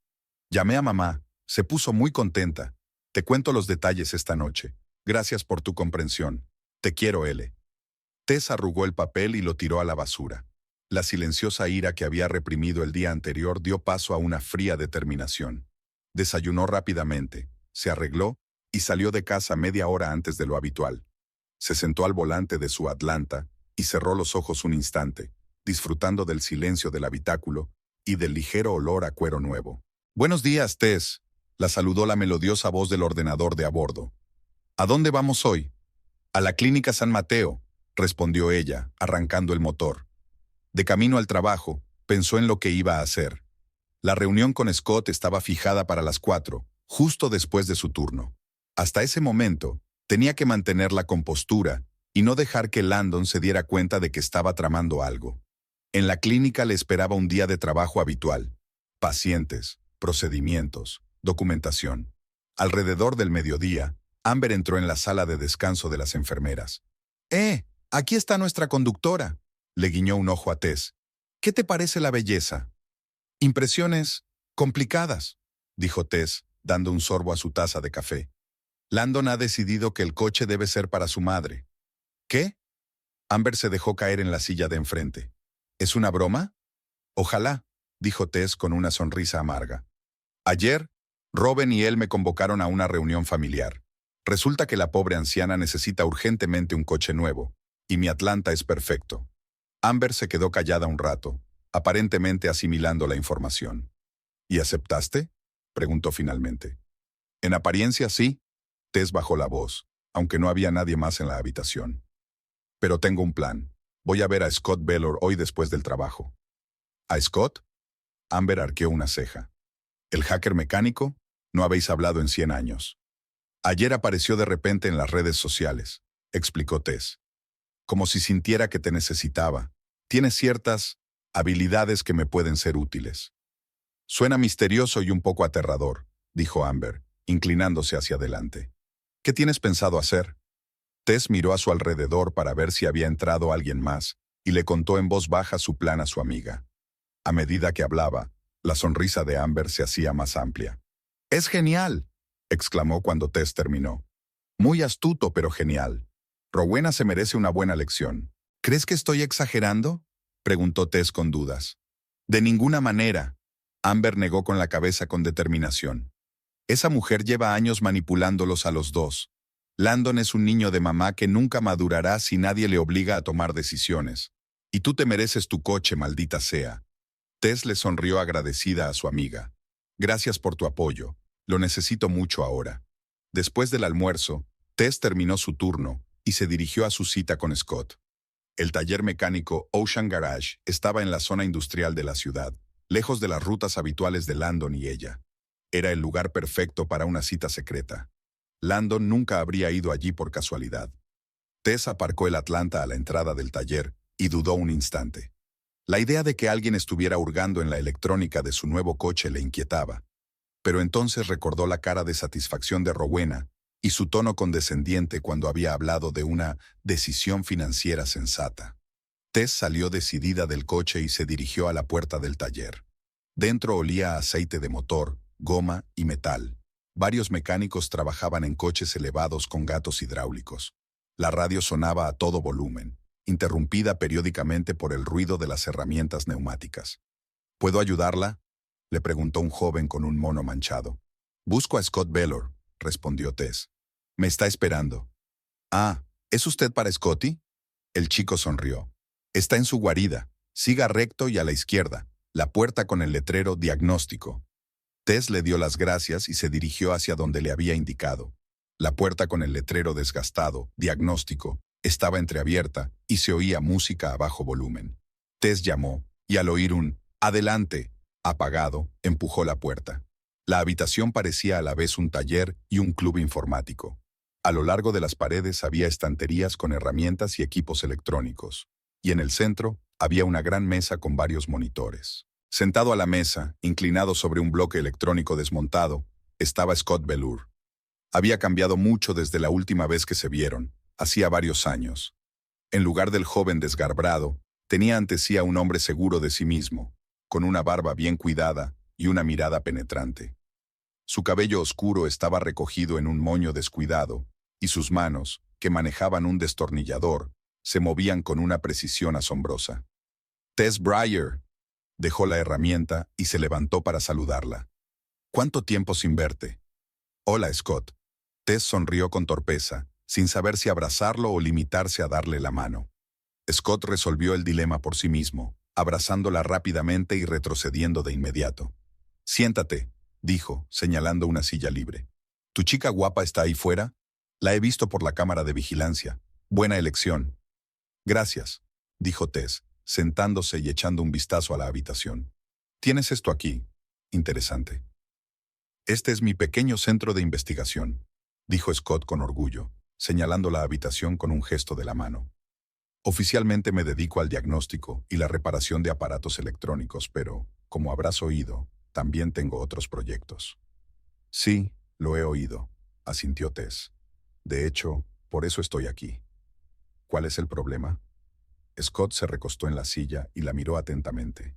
Speaker 1: «Llamé a mamá. Se puso muy contenta». Te cuento los detalles esta noche. Gracias por tu comprensión. Te quiero, L. Tess arrugó el papel y lo tiró a la basura. La silenciosa ira que había reprimido el día anterior dio paso a una fría determinación. Desayunó rápidamente, se arregló y salió de casa media hora antes de lo habitual. Se sentó al volante de su Atlanta y cerró los ojos un instante, disfrutando del silencio del habitáculo y del ligero olor a cuero nuevo. «Buenos días, Tess», la saludó la melodiosa voz del ordenador de a bordo. «¿A dónde vamos hoy?» «A la Clínica San Mateo», respondió ella, arrancando el motor. De camino al trabajo, pensó en lo que iba a hacer. La reunión con Scott estaba fijada para las 4, justo después de su turno. Hasta ese momento, tenía que mantener la compostura y no dejar que Landon se diera cuenta de que estaba tramando algo. En la clínica le esperaba un día de trabajo habitual. Pacientes, procedimientos, documentación. Alrededor del mediodía, Amber entró en la sala de descanso de las enfermeras. Aquí está nuestra conductora», le guiñó un ojo a Tess. «¿Qué te parece la belleza?» «Impresiones complicadas», dijo Tess, dando un sorbo a su taza de café. «Landon ha decidido que el coche debe ser para su madre». «¿Qué?» Amber se dejó caer en la silla de enfrente. ¿Es una broma?» «Ojalá», dijo Tess con una sonrisa amarga. «Ayer, Robin y él me convocaron a una reunión familiar. Resulta que la pobre anciana necesita urgentemente un coche nuevo, y mi Atlanta es perfecto». Amber se quedó callada un rato, aparentemente asimilando la información. «¿Y aceptaste?», preguntó finalmente. «En apariencia sí», Tess bajó la voz, aunque no había nadie más en la habitación. «Pero tengo un plan. Voy a ver a Scott Bellor hoy después del trabajo». «¿A Scott?», Amber arqueó una ceja. «¿El hacker mecánico? No habéis hablado en 100 años». «Ayer apareció de repente en las redes sociales», explicó Tess. «Como si sintiera que te necesitaba. Tiene ciertas habilidades que me pueden ser útiles». «Suena misterioso y un poco aterrador», dijo Amber, inclinándose hacia adelante. «¿Qué tienes pensado hacer?» Tess miró a su alrededor para ver si había entrado alguien más y le contó en voz baja su plan a su amiga. A medida que hablaba, la sonrisa de Amber se hacía más amplia. «¡Es genial!», exclamó cuando Tess terminó. «Muy astuto, pero genial. Rowena se merece una buena lección». «¿Crees que estoy exagerando?», preguntó Tess con dudas. «De ninguna manera», Amber negó con la cabeza con determinación. «Esa mujer lleva años manipulándolos a los dos. Landon es un niño de mamá que nunca madurará si nadie le obliga a tomar decisiones. Y tú te mereces tu coche, maldita sea». Tess le sonrió agradecida a su amiga. «Gracias por tu apoyo. Lo necesito mucho ahora». Después del almuerzo, Tess terminó su turno y se dirigió a su cita con Scott. El taller mecánico Ocean Garage estaba en la zona industrial de la ciudad, lejos de las rutas habituales de Landon y ella. Era el lugar perfecto para una cita secreta. Landon nunca habría ido allí por casualidad. Tess aparcó el Atlanta a la entrada del taller y dudó un instante. La idea de que alguien estuviera hurgando en la electrónica de su nuevo coche le inquietaba. Pero entonces recordó la cara de satisfacción de Rowena y su tono condescendiente cuando había hablado de una decisión financiera sensata. Tess salió decidida del coche y se dirigió a la puerta del taller. Dentro olía a aceite de motor, goma y metal. Varios mecánicos trabajaban en coches elevados con gatos hidráulicos. La radio sonaba a todo volumen, interrumpida periódicamente por el ruido de las herramientas neumáticas. «¿Puedo ayudarla?», le preguntó un joven con un mono manchado. «Busco a Scott Bellor», respondió Tess. «Me está esperando». «Ah, ¿es usted para Scotty?». El chico sonrió. «Está en su guarida. Siga recto y a la izquierda. La puerta con el letrero diagnóstico». Tess le dio las gracias y se dirigió hacia donde le había indicado. La puerta con el letrero desgastado, diagnóstico, estaba entreabierta y se oía música a bajo volumen. Tess llamó y al oír un «adelante», apagado, empujó la puerta. La habitación parecía a la vez un taller y un club informático. A lo largo de las paredes había estanterías con herramientas y equipos electrónicos. Y en el centro había una gran mesa con varios monitores. Sentado a la mesa, inclinado sobre un bloque electrónico desmontado, estaba Scott Bellor. Había cambiado mucho desde la última vez que se vieron, hacía varios años. En lugar del joven desgarbrado, tenía ante sí a un hombre seguro de sí mismo, con una barba bien cuidada y una mirada penetrante. Su cabello oscuro estaba recogido en un moño descuidado, y sus manos, que manejaban un destornillador, se movían con una precisión asombrosa. «Tess Breyer», dejó la herramienta y se levantó para saludarla. «¿Cuánto tiempo sin verte?» «Hola, Scott». Tess sonrió con torpeza, sin saber si abrazarlo o limitarse a darle la mano. Scott resolvió el dilema por sí mismo, abrazándola rápidamente y retrocediendo de inmediato. «Siéntate», dijo, señalando una silla libre. «¿Tu chica guapa está ahí fuera? La he visto por la cámara de vigilancia. Buena elección». «Gracias», dijo Tess, sentándose y echando un vistazo a la habitación. «Tienes esto aquí. Interesante». «Este es mi pequeño centro de investigación», dijo Scott con orgullo, señalando la habitación con un gesto de la mano. «Oficialmente me dedico al diagnóstico y la reparación de aparatos electrónicos, pero, como habrás oído, también tengo otros proyectos». «Sí, lo he oído», asintió Tess. «De hecho, por eso estoy aquí». «¿Cuál es el problema?» Scott se recostó en la silla y la miró atentamente.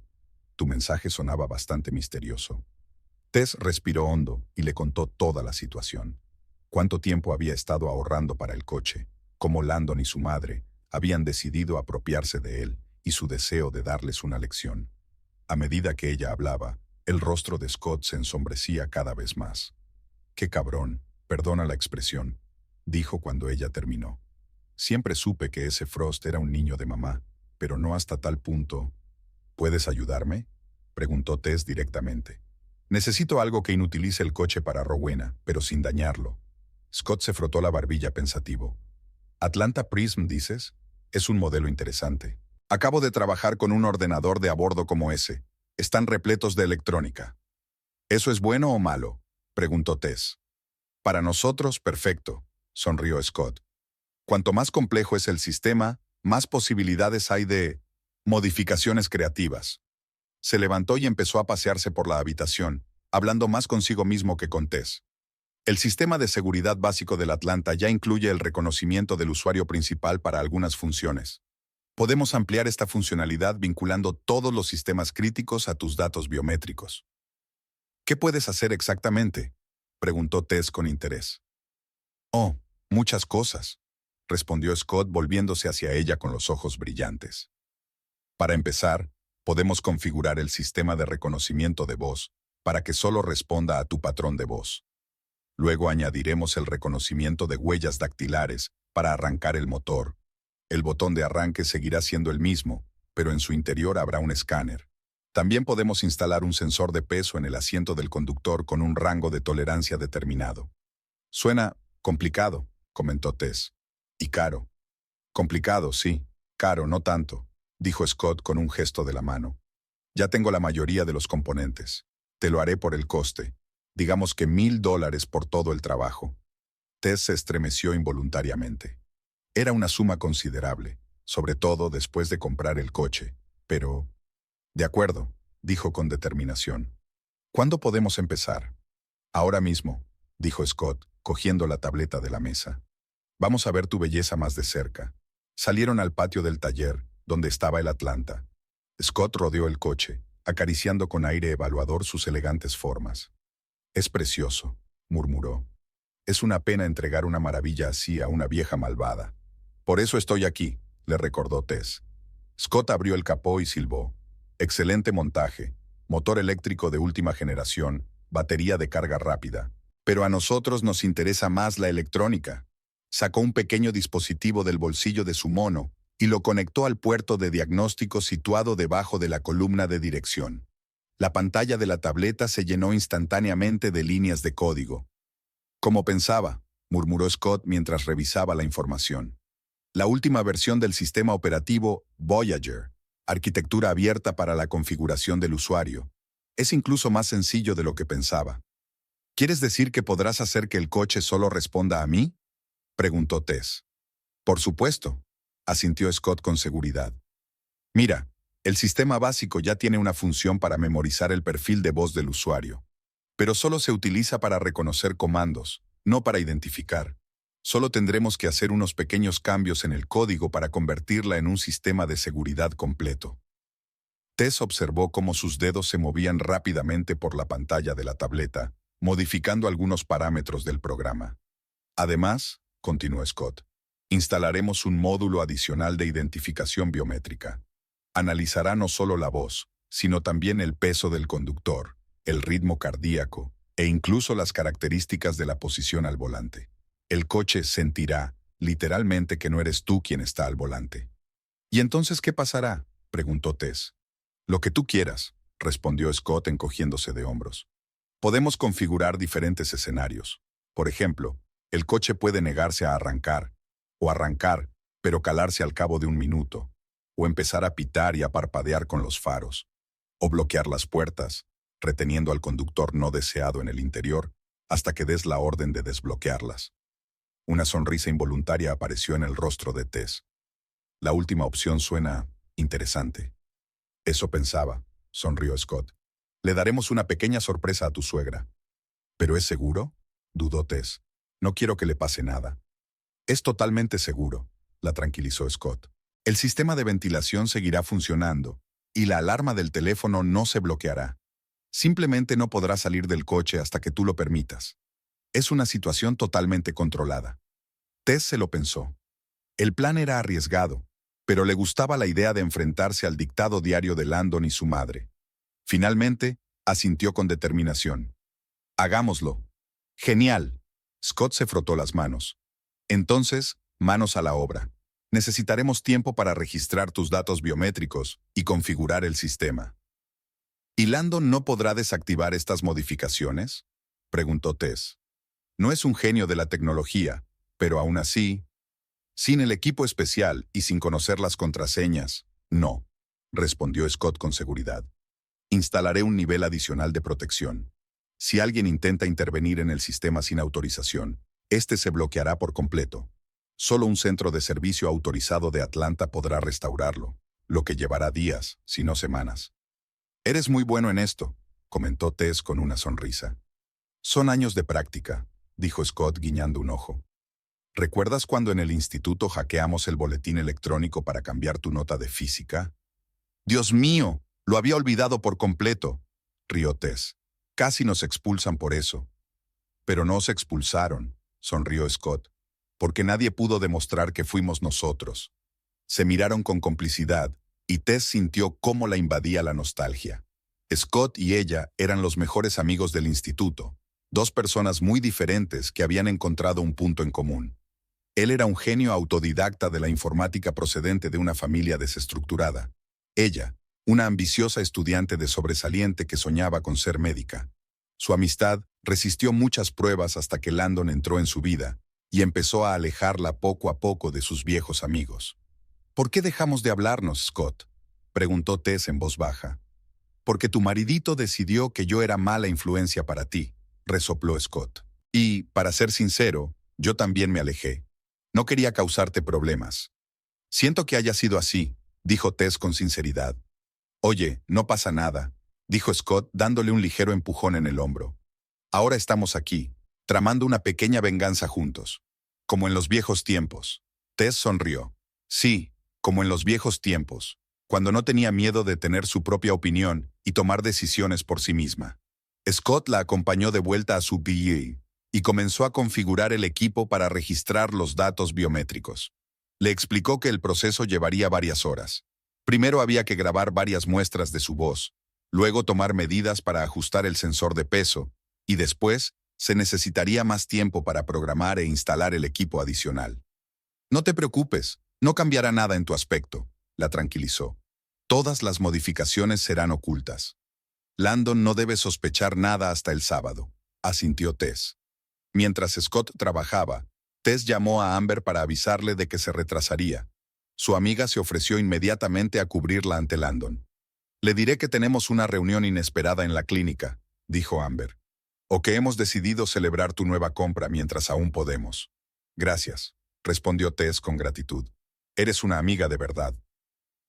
Speaker 1: «Tu mensaje sonaba bastante misterioso». Tess respiró hondo y le contó toda la situación. Cuánto tiempo había estado ahorrando para el coche, cómo Landon y su madre habían decidido apropiarse de él y su deseo de darles una lección. A medida que ella hablaba, el rostro de Scott se ensombrecía cada vez más. «Qué cabrón, perdona la expresión», dijo cuando ella terminó. «Siempre supe que ese Frost era un niño de mamá, pero no hasta tal punto». «¿Puedes ayudarme?», preguntó Tess directamente. «Necesito algo que inutilice el coche para Rowena, pero sin dañarlo». Scott se frotó la barbilla pensativo. «Atlanta Prism, dices? Es un modelo interesante. Acabo de trabajar con un ordenador de a bordo como ese. Están repletos de electrónica». «¿Eso es bueno o malo?», preguntó Tess. «Para nosotros, perfecto», sonrió Scott. «Cuanto más complejo es el sistema, más posibilidades hay de modificaciones creativas». Se levantó y empezó a pasearse por la habitación, hablando más consigo mismo que con Tess. El sistema de seguridad básico del Atlanta ya incluye el reconocimiento del usuario principal para algunas funciones. Podemos ampliar esta funcionalidad vinculando todos los sistemas críticos a tus datos biométricos. «¿Qué puedes hacer exactamente?», preguntó Tess con interés. «Oh, muchas cosas», respondió Scott volviéndose hacia ella con los ojos brillantes. «Para empezar, podemos configurar el sistema de reconocimiento de voz para que solo responda a tu patrón de voz. Luego añadiremos el reconocimiento de huellas dactilares para arrancar el motor. El botón de arranque seguirá siendo el mismo, pero en su interior habrá un escáner. También podemos instalar un sensor de peso en el asiento del conductor con un rango de tolerancia determinado». «Suena complicado», comentó Tess. «Y caro». «Complicado, sí. Caro, no tanto», dijo Scott con un gesto de la mano. «Ya tengo la mayoría de los componentes. Te lo haré por el coste. Digamos que $1,000 por todo el trabajo». Tess se estremeció involuntariamente. Era una suma considerable, sobre todo después de comprar el coche, pero... «De acuerdo», dijo con determinación. «¿Cuándo podemos empezar?» «Ahora mismo», dijo Scott, cogiendo la tableta de la mesa. «Vamos a ver tu belleza más de cerca». Salieron al patio del taller, donde estaba el Atlanta. Scott rodeó el coche, acariciando con aire evaluador sus elegantes formas. «Es precioso», murmuró. «Es una pena entregar una maravilla así a una vieja malvada». «Por eso estoy aquí», le recordó Tess. Scott abrió el capó y silbó. «Excelente montaje, motor eléctrico de última generación, batería de carga rápida. Pero a nosotros nos interesa más la electrónica». Sacó un pequeño dispositivo del bolsillo de su mono y lo conectó al puerto de diagnóstico situado debajo de la columna de dirección. La pantalla de la tableta se llenó instantáneamente de líneas de código. «Como pensaba», murmuró Scott mientras revisaba la información. «La última versión del sistema operativo Voyager, arquitectura abierta para la configuración del usuario. Es incluso más sencillo de lo que pensaba». «¿Quieres decir que podrás hacer que el coche solo responda a mí?», preguntó Tess. «Por supuesto», asintió Scott con seguridad. «Mira, el sistema básico ya tiene una función para memorizar el perfil de voz del usuario. Pero solo se utiliza para reconocer comandos, no para identificar. Solo tendremos que hacer unos pequeños cambios en el código para convertirla en un sistema de seguridad completo». Tess observó cómo sus dedos se movían rápidamente por la pantalla de la tableta, modificando algunos parámetros del programa. Además, continuó Scott, instalaremos un módulo adicional de identificación biométrica. Analizará no solo la voz, sino también el peso del conductor, el ritmo cardíaco e incluso las características de la posición al volante. El coche sentirá, literalmente, que no eres tú quien está al volante. ¿Y entonces qué pasará?, preguntó Tess. Lo que tú quieras, respondió Scott encogiéndose de hombros. Podemos configurar diferentes escenarios. Por ejemplo, el coche puede negarse a arrancar, o arrancar, pero calarse al cabo de un minuto, o empezar a pitar y a parpadear con los faros, o bloquear las puertas, reteniendo al conductor no deseado en el interior hasta que des la orden de desbloquearlas. Una sonrisa involuntaria apareció en el rostro de Tess. La última opción suena interesante. Eso pensaba, sonrió Scott. Le daremos una pequeña sorpresa a tu suegra. ¿Pero es seguro?, dudó Tess. No quiero que le pase nada. Es totalmente seguro, la tranquilizó Scott. El sistema de ventilación seguirá funcionando, y la alarma del teléfono no se bloqueará. Simplemente no podrá salir del coche hasta que tú lo permitas. Es una situación totalmente controlada. Tess se lo pensó. El plan era arriesgado, pero le gustaba la idea de enfrentarse al dictado diario de Landon y su madre. Finalmente, asintió con determinación. Hagámoslo. Genial. Scott se frotó las manos. Entonces, manos a la obra. Necesitaremos tiempo para registrar tus datos biométricos y configurar el sistema. ¿Y Landon no podrá desactivar estas modificaciones?, preguntó Tess. No es un genio de la tecnología, pero aún así, sin el equipo especial y sin conocer las contraseñas, no, respondió Scott con seguridad. Instalaré un nivel adicional de protección. Si alguien intenta intervenir en el sistema sin autorización, este se bloqueará por completo. Solo un centro de servicio autorizado de Atlanta podrá restaurarlo, lo que llevará días, si no semanas. Eres muy bueno en esto, comentó Tess con una sonrisa. Son años de práctica, dijo Scott guiñando un ojo. ¿Recuerdas cuando en el instituto hackeamos el boletín electrónico para cambiar tu nota de física? ¡Dios mío! Lo había olvidado por completo, rió Tess. Casi nos expulsan por eso. Pero no os expulsaron, sonrió Scott, porque nadie pudo demostrar que fuimos nosotros. Se miraron con complicidad, y Tess sintió cómo la invadía la nostalgia. Scott y ella eran los mejores amigos del instituto, dos personas muy diferentes que habían encontrado un punto en común. Él era un genio autodidacta de la informática procedente de una familia desestructurada. Ella, una ambiciosa estudiante de sobresaliente que soñaba con ser médica. Su amistad resistió muchas pruebas hasta que Landon entró en su vida y empezó a alejarla poco a poco de sus viejos amigos. ¿Por qué dejamos de hablarnos, Scott?, preguntó Tess en voz baja. Porque tu maridito decidió que yo era mala influencia para ti, resopló Scott. Y, para ser sincero, yo también me alejé. No quería causarte problemas. Siento que haya sido así, dijo Tess con sinceridad. Oye, no pasa nada, dijo Scott dándole un ligero empujón en el hombro. Ahora estamos aquí, tramando una pequeña venganza juntos. Como en los viejos tiempos. Tess sonrió. Sí, como en los viejos tiempos, cuando no tenía miedo de tener su propia opinión y tomar decisiones por sí misma. Scott la acompañó de vuelta a su PA y comenzó a configurar el equipo para registrar los datos biométricos. Le explicó que el proceso llevaría varias horas. Primero había que grabar varias muestras de su voz, luego tomar medidas para ajustar el sensor de peso, y después se necesitaría más tiempo para programar e instalar el equipo adicional. No te preocupes, no cambiará nada en tu aspecto, la tranquilizó. Todas las modificaciones serán ocultas. Landon no debe sospechar nada hasta el sábado, asintió Tess. Mientras Scott trabajaba, Tess llamó a Amber para avisarle de que se retrasaría. Su amiga se ofreció inmediatamente a cubrirla ante Landon. Le diré que tenemos una reunión inesperada en la clínica, dijo Amber. O que hemos decidido celebrar tu nueva compra mientras aún podemos. Gracias, respondió Tess con gratitud. Eres una amiga de verdad.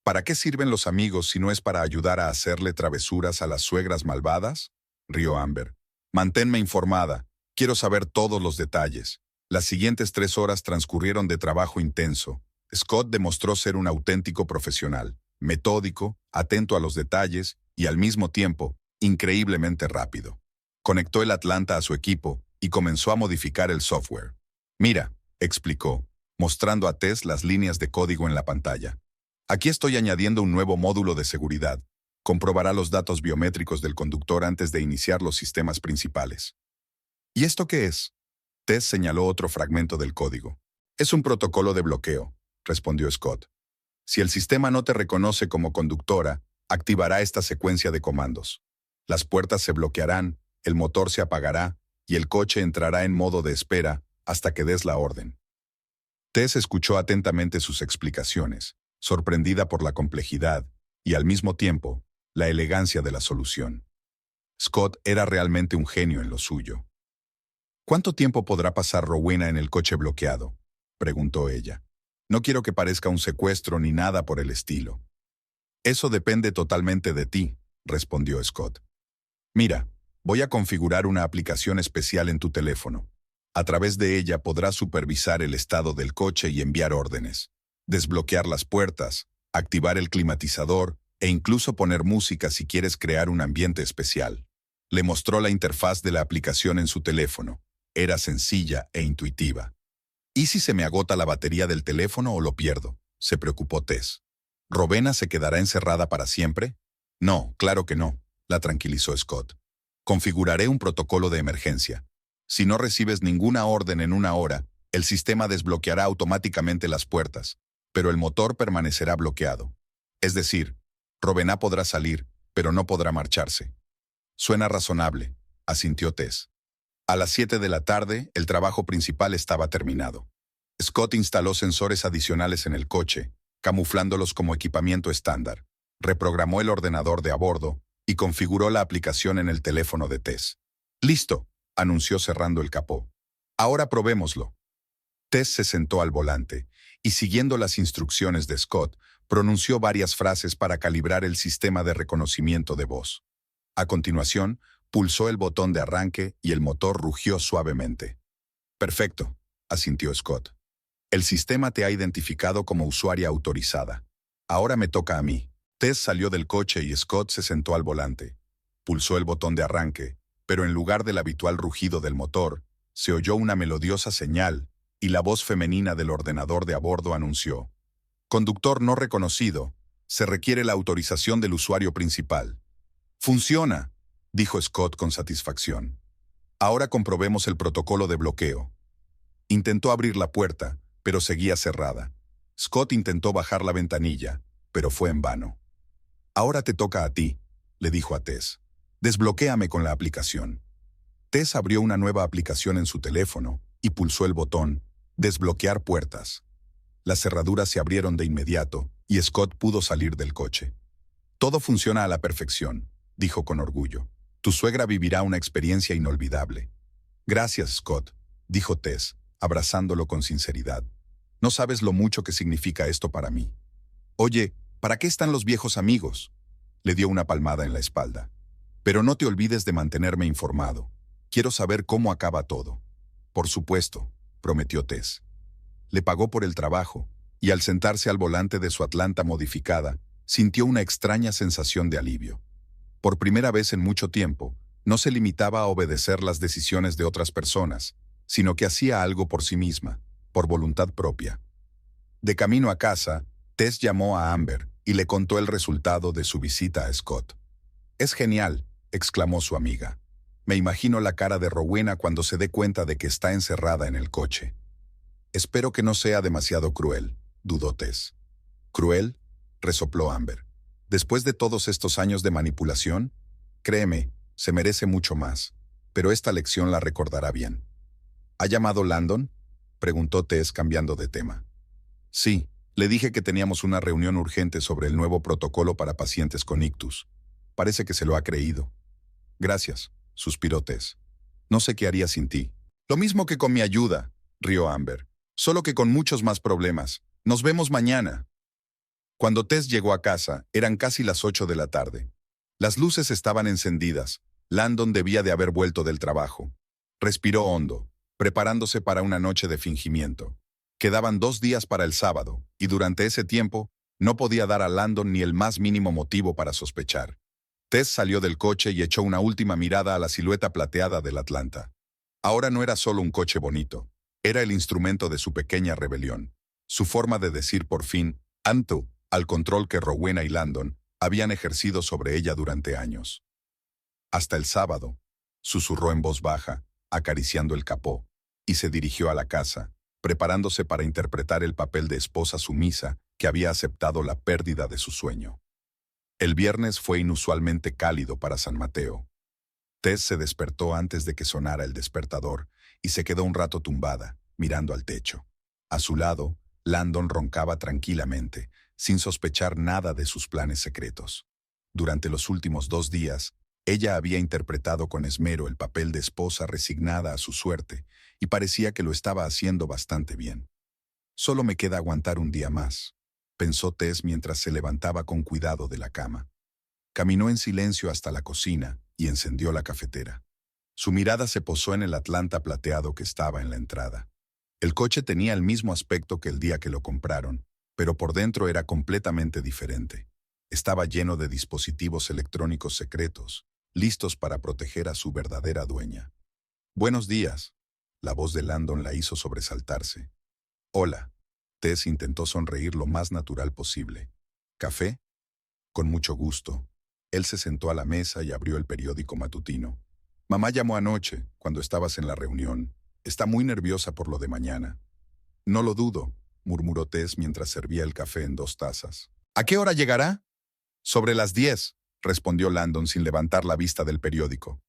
Speaker 1: ¿Para qué sirven los amigos si no es para ayudar a hacerle travesuras a las suegras malvadas?, rió Amber. Manténme informada. Quiero saber todos los detalles. Las siguientes 3 horas transcurrieron de trabajo intenso. Scott demostró ser un auténtico profesional, metódico, atento a los detalles y al mismo tiempo, increíblemente rápido. Conectó el Atlanta a su equipo y comenzó a modificar el software. Mira, explicó, mostrando a Tess las líneas de código en la pantalla. Aquí estoy añadiendo un nuevo módulo de seguridad. Comprobará los datos biométricos del conductor antes de iniciar los sistemas principales. ¿Y esto qué es? Tess señaló otro fragmento del código. Es un protocolo de bloqueo, respondió Scott. Si el sistema no te reconoce como conductora, activará esta secuencia de comandos. Las puertas se bloquearán, el motor se apagará y el coche entrará en modo de espera hasta que des la orden. Tess escuchó atentamente sus explicaciones, sorprendida por la complejidad y, al mismo tiempo, la elegancia de la solución. Scott era realmente un genio en lo suyo. ¿Cuánto tiempo podrá pasar Rowena en el coche bloqueado?, preguntó ella. No quiero que parezca un secuestro ni nada por el estilo. Eso depende totalmente de ti, respondió Scott. Mira, voy a configurar una aplicación especial en tu teléfono. A través de ella podrás supervisar el estado del coche y enviar órdenes, desbloquear las puertas, activar el climatizador e incluso poner música si quieres crear un ambiente especial. Le mostró la interfaz de la aplicación en su teléfono. Era sencilla e intuitiva. ¿Y si se me agota la batería del teléfono o lo pierdo?, se preocupó Tess. ¿Rowena se quedará encerrada para siempre? No, claro que no, la tranquilizó Scott. Configuraré un protocolo de emergencia. Si no recibes ninguna orden en una hora, el sistema desbloqueará automáticamente las puertas, pero el motor permanecerá bloqueado. Es decir, Rowena podrá salir, pero no podrá marcharse. Suena razonable, asintió Tess. A las 7 de la tarde, el trabajo principal estaba terminado. Scott instaló sensores adicionales en el coche, camuflándolos como equipamiento estándar. Reprogramó el ordenador de a bordo y configuró la aplicación en el teléfono de Tess. «Listo», anunció cerrando el capó. «Ahora probémoslo». Tess se sentó al volante y, siguiendo las instrucciones de Scott, pronunció varias frases para calibrar el sistema de reconocimiento de voz. A continuación, pulsó el botón de arranque y el motor rugió suavemente. «Perfecto», asintió Scott. «El sistema te ha identificado como usuaria autorizada. Ahora me toca a mí». Tess salió del coche y Scott se sentó al volante. Pulsó el botón de arranque, pero en lugar del habitual rugido del motor, se oyó una melodiosa señal y la voz femenina del ordenador de a bordo anunció: «Conductor no reconocido, se requiere la autorización del usuario principal». «Funciona», dijo Scott con satisfacción. «Ahora comprobemos el protocolo de bloqueo». Intentó abrir la puerta, pero seguía cerrada. Scott intentó bajar la ventanilla, pero fue en vano. «Ahora te toca a ti», le dijo a Tess. «Desbloquéame con la aplicación». Tess abrió una nueva aplicación en su teléfono y pulsó el botón «Desbloquear puertas». Las cerraduras se abrieron de inmediato y Scott pudo salir del coche. «Todo funciona a la perfección», dijo con orgullo. «Tu suegra vivirá una experiencia inolvidable». «Gracias, Scott», dijo Tess, abrazándolo con sinceridad. «No sabes lo mucho que significa esto para mí». «Oye, ¿para qué están los viejos amigos?», le dio una palmada en la espalda. «Pero no te olvides de mantenerme informado. Quiero saber cómo acaba todo». «Por supuesto», prometió Tess. Le pagó por el trabajo, y al sentarse al volante de su Atlanta modificada, sintió una extraña sensación de alivio. Por primera vez en mucho tiempo, no se limitaba a obedecer las decisiones de otras personas, sino que hacía algo por sí misma, por voluntad propia. De camino a casa, Tess llamó a Amber y le contó el resultado de su visita a Scott. «Es genial», exclamó su amiga. «Me imagino la cara de Rowena cuando se dé cuenta de que está encerrada en el coche». «Espero que no sea demasiado cruel», dudó Tess. «¿Cruel?», resopló Amber. «Después de todos estos años de manipulación, créeme, se merece mucho más, pero esta lección la recordará bien». «¿Ha llamado Landon?», preguntó Tess cambiando de tema. «Sí, le dije que teníamos una reunión urgente sobre el nuevo protocolo para pacientes con ictus. Parece que se lo ha creído». «Gracias», suspiró Tess. «No sé qué haría sin ti». «Lo mismo que con mi ayuda», rió Amber. «Solo que con muchos más problemas. Nos vemos mañana». Cuando Tess llegó a casa, eran casi las 8 de la tarde. Las luces estaban encendidas. Landon debía de haber vuelto del trabajo. Respiró hondo, preparándose para una noche de fingimiento. Quedaban 2 días para el sábado, y durante ese tiempo no podía dar a Landon ni el más mínimo motivo para sospechar. Tess salió del coche y echó una última mirada a la silueta plateada del Atlanta. Ahora no era solo un coche bonito, era el instrumento de su pequeña rebelión. Su forma de decir por fin, Antu, al control que Rowena y Landon habían ejercido sobre ella durante años. Hasta el sábado, susurró en voz baja, acariciando el capó, y se dirigió a la casa, preparándose para interpretar el papel de esposa sumisa que había aceptado la pérdida de su sueño. El viernes fue inusualmente cálido para San Mateo. Tess se despertó antes de que sonara el despertador y se quedó un rato tumbada, mirando al techo. A su lado, Landon roncaba tranquilamente, sin sospechar nada de sus planes secretos. Durante los últimos 2 días, ella había interpretado con esmero el papel de esposa resignada a su suerte y parecía que lo estaba haciendo bastante bien. Solo me queda aguantar un día más, pensó Tess mientras se levantaba con cuidado de la cama. Caminó en silencio hasta la cocina y encendió la cafetera. Su mirada se posó en el Atlanta plateado que estaba en la entrada. El coche tenía el mismo aspecto que el día que lo compraron, pero por dentro era completamente diferente. Estaba lleno de dispositivos electrónicos secretos, listos para proteger a su verdadera dueña. «Buenos días», la voz de Landon la hizo sobresaltarse. «Hola». Tess intentó sonreír lo más natural posible. «¿Café?» «Con mucho gusto». Él se sentó a la mesa y abrió el periódico matutino. «Mamá llamó anoche, cuando estabas en la reunión. Está muy nerviosa por lo de mañana». «No lo dudo», murmuró Tess mientras servía el café en 2 tazas. «¿A qué hora llegará?» «Sobre las 10», respondió Landon sin levantar la vista del periódico.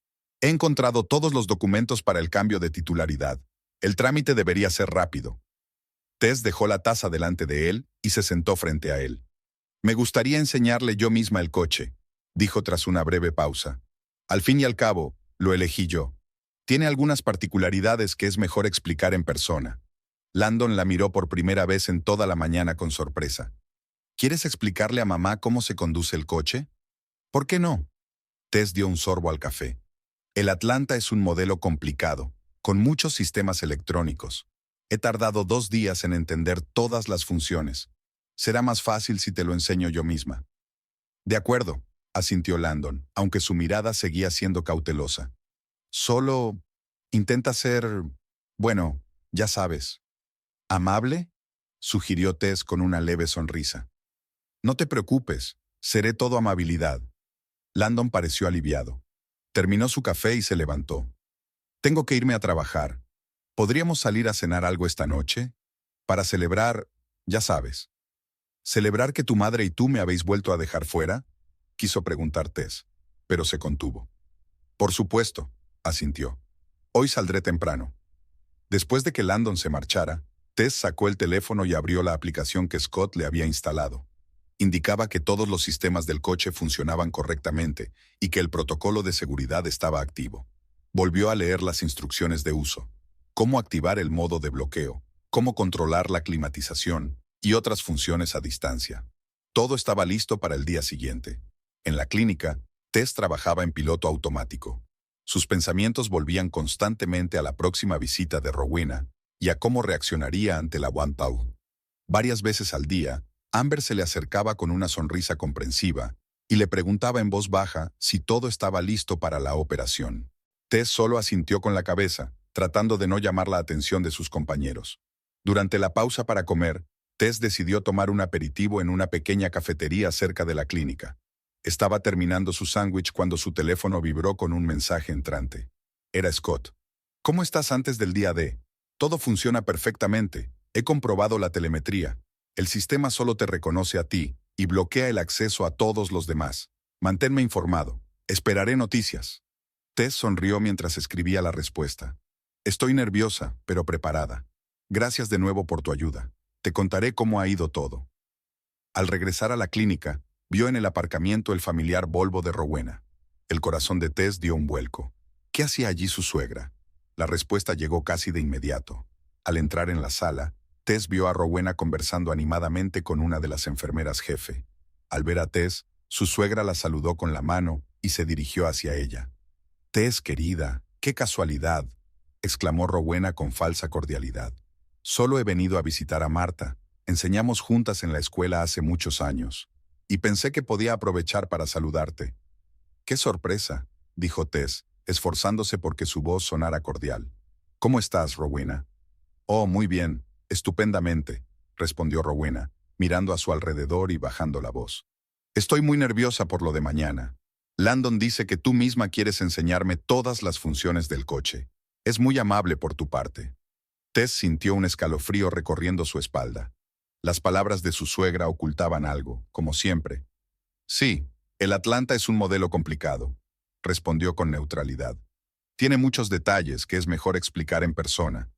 Speaker 1: «He encontrado todos los documentos para el cambio de titularidad. El trámite debería ser rápido». Tess dejó la taza delante de él y se sentó frente a él. «Me gustaría enseñarle yo misma el coche», dijo tras una breve pausa. «Al fin y al cabo, lo elegí yo. Tiene algunas particularidades que es mejor explicar en persona». Landon la miró por primera vez en toda la mañana con sorpresa. «¿Quieres explicarle a mamá cómo se conduce el coche?» «¿Por qué no?» Tess dio un sorbo al café. El Atlanta es un modelo complicado, con muchos sistemas electrónicos. He tardado 2 días en entender todas las funciones. Será más fácil si te lo enseño yo misma. «De acuerdo», asintió Landon, aunque su mirada seguía siendo cautelosa. «Solo intenta ser, bueno, ya sabes». «¿Amable?», sugirió Tess con una leve sonrisa. «No te preocupes, seré todo amabilidad». Landon pareció aliviado. Terminó su café y se levantó. «Tengo que irme a trabajar. ¿Podríamos salir a cenar algo esta noche? Para celebrar, ya sabes». «¿Celebrar que tu madre y tú me habéis vuelto a dejar fuera?», quiso preguntar Tess, pero se contuvo. «Por supuesto», asintió. «Hoy saldré temprano». Después de que Landon se marchara, Tess sacó el teléfono y abrió la aplicación que Scott le había instalado. Indicaba que todos los sistemas del coche funcionaban correctamente y que el protocolo de seguridad estaba activo. Volvió a leer las instrucciones de uso. Cómo activar el modo de bloqueo, cómo controlar la climatización y otras funciones a distancia. Todo estaba listo para el día siguiente. En la clínica, Tess trabajaba en piloto automático. Sus pensamientos volvían constantemente a la próxima visita de Rowena y a cómo reaccionaría ante la One-Paw. Varias veces al día, Amber se le acercaba con una sonrisa comprensiva y le preguntaba en voz baja si todo estaba listo para la operación. Tess solo asintió con la cabeza, tratando de no llamar la atención de sus compañeros. Durante la pausa para comer, Tess decidió tomar un aperitivo en una pequeña cafetería cerca de la clínica. Estaba terminando su sándwich cuando su teléfono vibró con un mensaje entrante. Era Scott. «¿Cómo estás antes del día D? Todo funciona perfectamente. He comprobado la telemetría. El sistema solo te reconoce a ti y bloquea el acceso a todos los demás. Manténme informado. Esperaré noticias». Tess sonrió mientras escribía la respuesta. «Estoy nerviosa, pero preparada. Gracias de nuevo por tu ayuda. Te contaré cómo ha ido todo». Al regresar a la clínica, vio en el aparcamiento el familiar Volvo de Rowena. El corazón de Tess dio un vuelco. ¿Qué hacía allí su suegra? La respuesta llegó casi de inmediato. Al entrar en la sala, Tess vio a Rowena conversando animadamente con una de las enfermeras jefe. Al ver a Tess, su suegra la saludó con la mano y se dirigió hacia ella. «Tess, querida, qué casualidad», exclamó Rowena con falsa cordialidad. «Solo he venido a visitar a Marta. Enseñamos juntas en la escuela hace muchos años. Y pensé que podía aprovechar para saludarte». ¡Qué sorpresa!, dijo Tess, esforzándose porque su voz sonara cordial. ¿Cómo estás, Rowena? Oh, muy bien, estupendamente, respondió Rowena, mirando a su alrededor y bajando la voz. Estoy muy nerviosa por lo de mañana. Landon dice que tú misma quieres enseñarme todas las funciones del coche. Es muy amable por tu parte. Tess sintió un escalofrío recorriendo su espalda. Las palabras de su suegra ocultaban algo, como siempre. Sí, el Atlanta es un modelo complicado, respondió con neutralidad. Tiene muchos detalles que es mejor explicar en persona.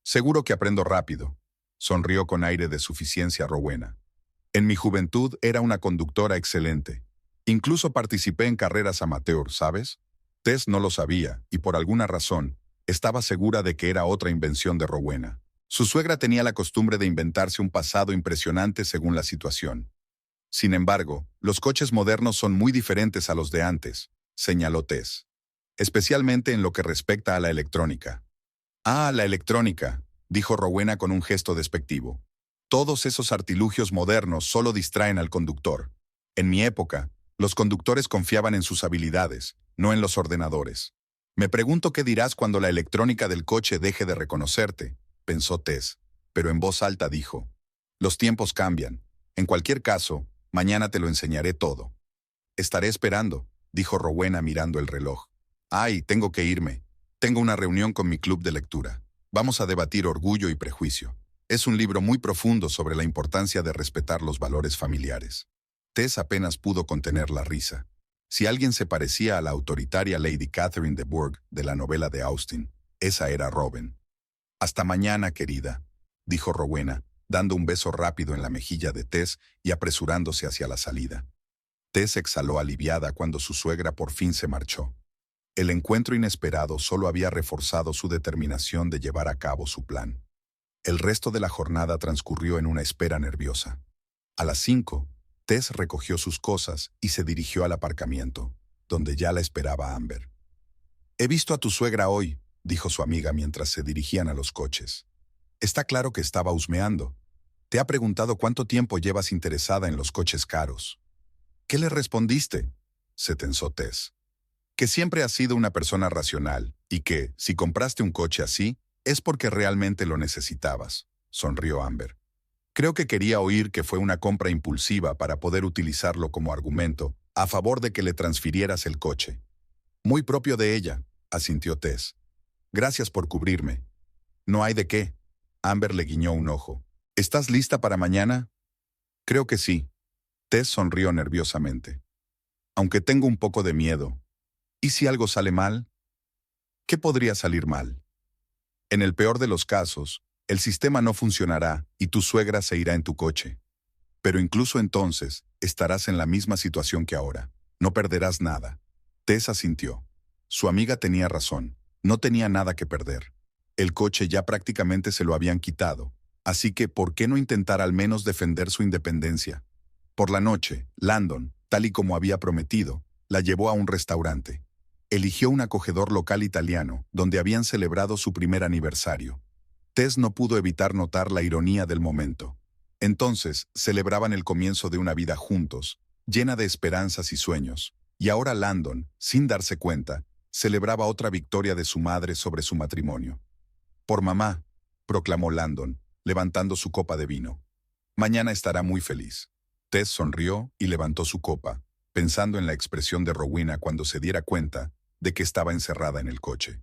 Speaker 1: Seguro que aprendo rápido, sonrió con aire de suficiencia Rowena. En mi juventud era una conductora excelente. Incluso participé en carreras amateur, ¿sabes? Tess no lo sabía, y por alguna razón, estaba segura de que era otra invención de Rowena. Su suegra tenía la costumbre de inventarse un pasado impresionante según la situación. Sin embargo, los coches modernos son muy diferentes a los de antes, señaló Tess. Especialmente en lo que respecta a la electrónica. Ah, la electrónica, dijo Rowena con un gesto despectivo. Todos esos artilugios modernos solo distraen al conductor. En mi época, los conductores confiaban en sus habilidades, no en los ordenadores. Me pregunto qué dirás cuando la electrónica del coche deje de reconocerte, pensó Tess, pero en voz alta dijo. Los tiempos cambian. En cualquier caso, mañana te lo enseñaré todo. Estaré esperando, dijo Rowena mirando el reloj. Ay, tengo que irme. Tengo una reunión con mi club de lectura. Vamos a debatir Orgullo y Prejuicio. Es un libro muy profundo sobre la importancia de respetar los valores familiares. Tess apenas pudo contener la risa. Si alguien se parecía a la autoritaria Lady Catherine de Bourgh de la novela de Austen, esa era Robin. Hasta mañana, querida, dijo Rowena, dando un beso rápido en la mejilla de Tess y apresurándose hacia la salida. Tess exhaló aliviada cuando su suegra por fin se marchó. El encuentro inesperado solo había reforzado su determinación de llevar a cabo su plan. El resto de la jornada transcurrió en una espera nerviosa. A las 5, Tess recogió sus cosas y se dirigió al aparcamiento, donde ya la esperaba Amber. He visto a tu suegra hoy, dijo su amiga mientras se dirigían a los coches. Está claro que estaba husmeando. Te ha preguntado cuánto tiempo llevas interesada en los coches caros. ¿Qué le respondiste?, se tensó Tess. Que siempre has sido una persona racional y que, si compraste un coche así, es porque realmente lo necesitabas, sonrió Amber. Creo que quería oír que fue una compra impulsiva para poder utilizarlo como argumento a favor de que le transfirieras el coche. Muy propio de ella, asintió Tess. Gracias por cubrirme. No hay de qué. Amber le guiñó un ojo. ¿Estás lista para mañana? Creo que sí. Tess sonrió nerviosamente. Aunque tengo un poco de miedo. ¿Y si algo sale mal? ¿Qué podría salir mal? En el peor de los casos, el sistema no funcionará y tu suegra se irá en tu coche. Pero incluso entonces, estarás en la misma situación que ahora. No perderás nada. Tess asintió. Su amiga tenía razón. No tenía nada que perder. El coche ya prácticamente se lo habían quitado. Así que, ¿por qué no intentar al menos defender su independencia? Por la noche, Landon, tal y como había prometido, la llevó a un restaurante. Eligió un acogedor local italiano, donde habían celebrado su primer aniversario. Tess no pudo evitar notar la ironía del momento. Entonces, celebraban el comienzo de una vida juntos, llena de esperanzas y sueños. Y ahora Landon, sin darse cuenta, celebraba otra victoria de su madre sobre su matrimonio. Por mamá, proclamó Landon, levantando su copa de vino. Mañana estará muy feliz. Tess sonrió y levantó su copa, pensando en la expresión de Rowena cuando se diera cuenta de que estaba encerrada en el coche.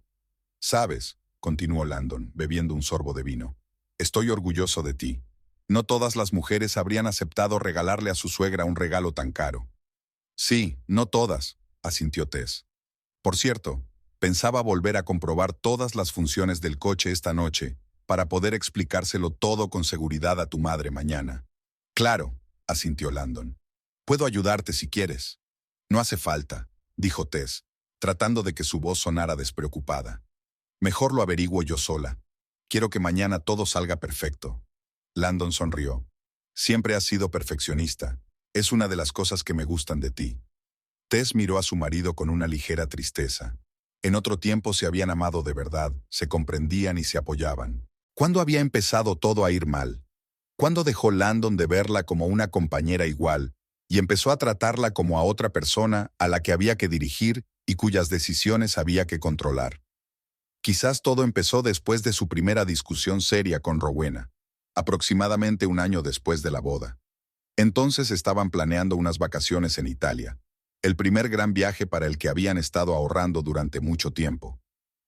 Speaker 1: «Sabes», continuó Landon, bebiendo un sorbo de vino, «estoy orgulloso de ti. No todas las mujeres habrían aceptado regalarle a su suegra un regalo tan caro». «Sí, no todas», asintió Tess. «Por cierto, pensaba volver a comprobar todas las funciones del coche esta noche para poder explicárselo todo con seguridad a tu madre mañana». «Claro», asintió Landon. «Puedo ayudarte si quieres». «No hace falta», dijo Tess, tratando de que su voz sonara despreocupada. «Mejor lo averiguo yo sola. Quiero que mañana todo salga perfecto». Landon sonrió. «Siempre has sido perfeccionista. Es una de las cosas que me gustan de ti». Tess miró a su marido con una ligera tristeza. En otro tiempo se habían amado de verdad, se comprendían y se apoyaban. ¿Cuándo había empezado todo a ir mal? ¿Cuándo dejó Landon de verla como una compañera igual y empezó a tratarla como a otra persona a la que había que dirigir y cuyas decisiones había que controlar. Quizás todo empezó después de su primera discusión seria con Rowena, aproximadamente un año después de la boda. Entonces estaban planeando unas vacaciones en Italia, el primer gran viaje para el que habían estado ahorrando durante mucho tiempo.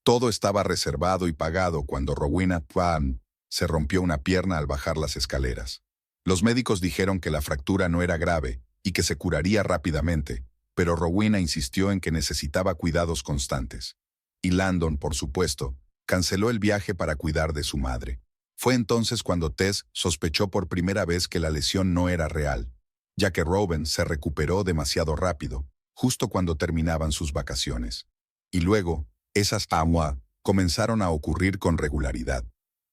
Speaker 1: Todo estaba reservado y pagado cuando Rowena Twan se rompió una pierna al bajar las escaleras. Los médicos dijeron que la fractura no era grave y que se curaría rápidamente, pero Rowena insistió en que necesitaba cuidados constantes. Y Landon, por supuesto, canceló el viaje para cuidar de su madre. Fue entonces cuando Tess sospechó por primera vez que la lesión no era real, ya que Reuben se recuperó demasiado rápido, justo cuando terminaban sus vacaciones. Y luego, esas AMWA comenzaron a ocurrir con regularidad.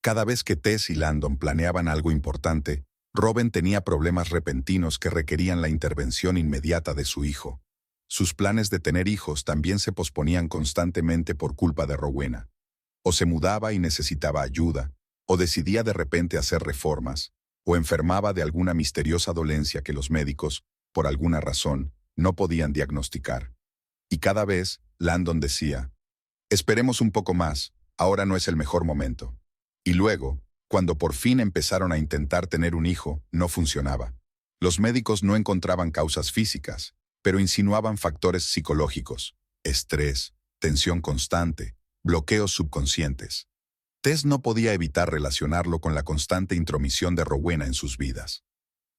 Speaker 1: Cada vez que Tess y Landon planeaban algo importante, Reuben tenía problemas repentinos que requerían la intervención inmediata de su hijo. Sus planes de tener hijos también se posponían constantemente por culpa de Rowena. O se mudaba y necesitaba ayuda, o decidía de repente hacer reformas, o enfermaba de alguna misteriosa dolencia que los médicos, por alguna razón, no podían diagnosticar. Y cada vez, Landon decía, esperemos un poco más, ahora no es el mejor momento. Y luego, cuando por fin empezaron a intentar tener un hijo, no funcionaba. Los médicos no encontraban causas físicas, pero insinuaban factores psicológicos, estrés, tensión constante, bloqueos subconscientes. Tess no podía evitar relacionarlo con la constante intromisión de Rowena en sus vidas.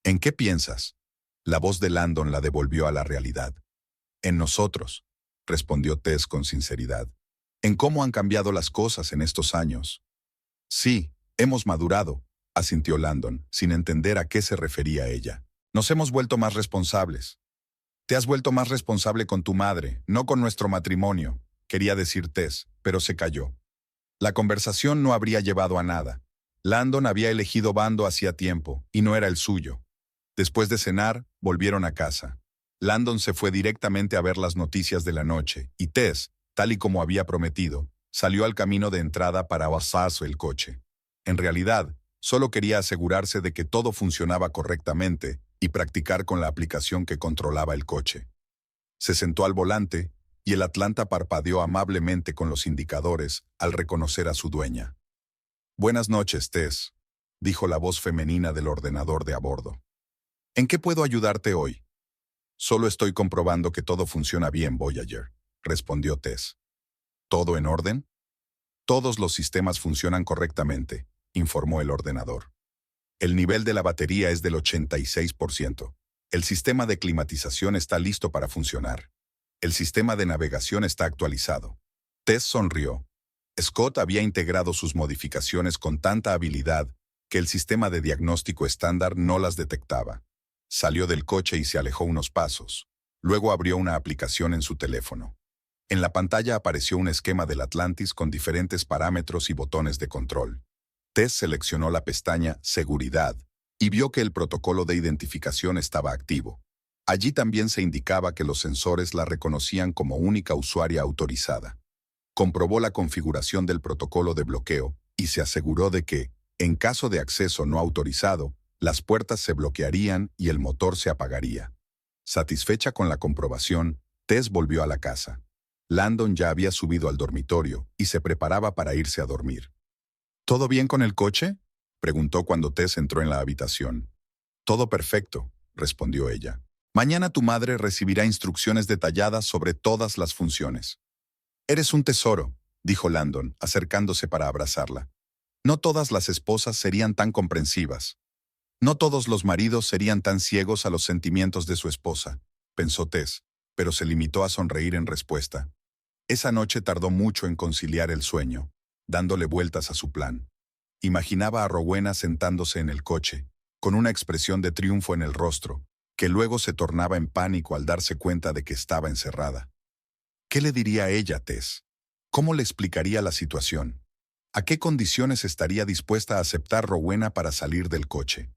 Speaker 1: ¿En qué piensas? La voz de Landon la devolvió a la realidad. En nosotros, respondió Tess con sinceridad. En cómo han cambiado las cosas en estos años. Sí, hemos madurado, asintió Landon, sin entender a qué se refería ella. Nos hemos vuelto más responsables. Te has vuelto más responsable con tu madre, no con nuestro matrimonio, quería decir Tess, pero se calló. La conversación no habría llevado a nada. Landon había elegido bando hacía tiempo, y no era el suyo. Después de cenar, volvieron a casa. Landon se fue directamente a ver las noticias de la noche, y Tess, tal y como había prometido, salió al camino de entrada para basarse el coche. En realidad, solo quería asegurarse de que todo funcionaba correctamente y practicar con la aplicación que controlaba el coche. Se sentó al volante, y el Atlanta parpadeó amablemente con los indicadores al reconocer a su dueña. Buenas noches, Tess, dijo la voz femenina del ordenador de a bordo. ¿En qué puedo ayudarte hoy? Solo estoy comprobando que todo funciona bien, Voyager, respondió Tess. ¿Todo en orden? Todos los sistemas funcionan correctamente, informó el ordenador. El nivel de la batería es del 86%. El sistema de climatización está listo para funcionar. El sistema de navegación está actualizado. Tess sonrió. Scott había integrado sus modificaciones con tanta habilidad que el sistema de diagnóstico estándar no las detectaba. Salió del coche y se alejó unos pasos. Luego abrió una aplicación en su teléfono. En la pantalla apareció un esquema del Atlantis con diferentes parámetros y botones de control. Tess seleccionó la pestaña Seguridad y vio que el protocolo de identificación estaba activo. Allí también se indicaba que los sensores la reconocían como única usuaria autorizada. Comprobó la configuración del protocolo de bloqueo y se aseguró de que, en caso de acceso no autorizado, las puertas se bloquearían y el motor se apagaría. Satisfecha con la comprobación, Tess volvió a la casa. Landon ya había subido al dormitorio y se preparaba para irse a dormir. ¿Todo bien con el coche?, preguntó cuando Tess entró en la habitación. Todo perfecto, respondió ella. Mañana tu madre recibirá instrucciones detalladas sobre todas las funciones. Eres un tesoro, dijo Landon, acercándose para abrazarla. No todas las esposas serían tan comprensivas. No todos los maridos serían tan ciegos a los sentimientos de su esposa, pensó Tess, pero se limitó a sonreír en respuesta. Esa noche tardó mucho en conciliar el sueño, dándole vueltas a su plan. Imaginaba a Rowena sentándose en el coche, con una expresión de triunfo en el rostro, que luego se tornaba en pánico al darse cuenta de que estaba encerrada. ¿Qué le diría a ella, Tess? ¿Cómo le explicaría la situación? ¿A qué condiciones estaría dispuesta a aceptar Rowena para salir del coche?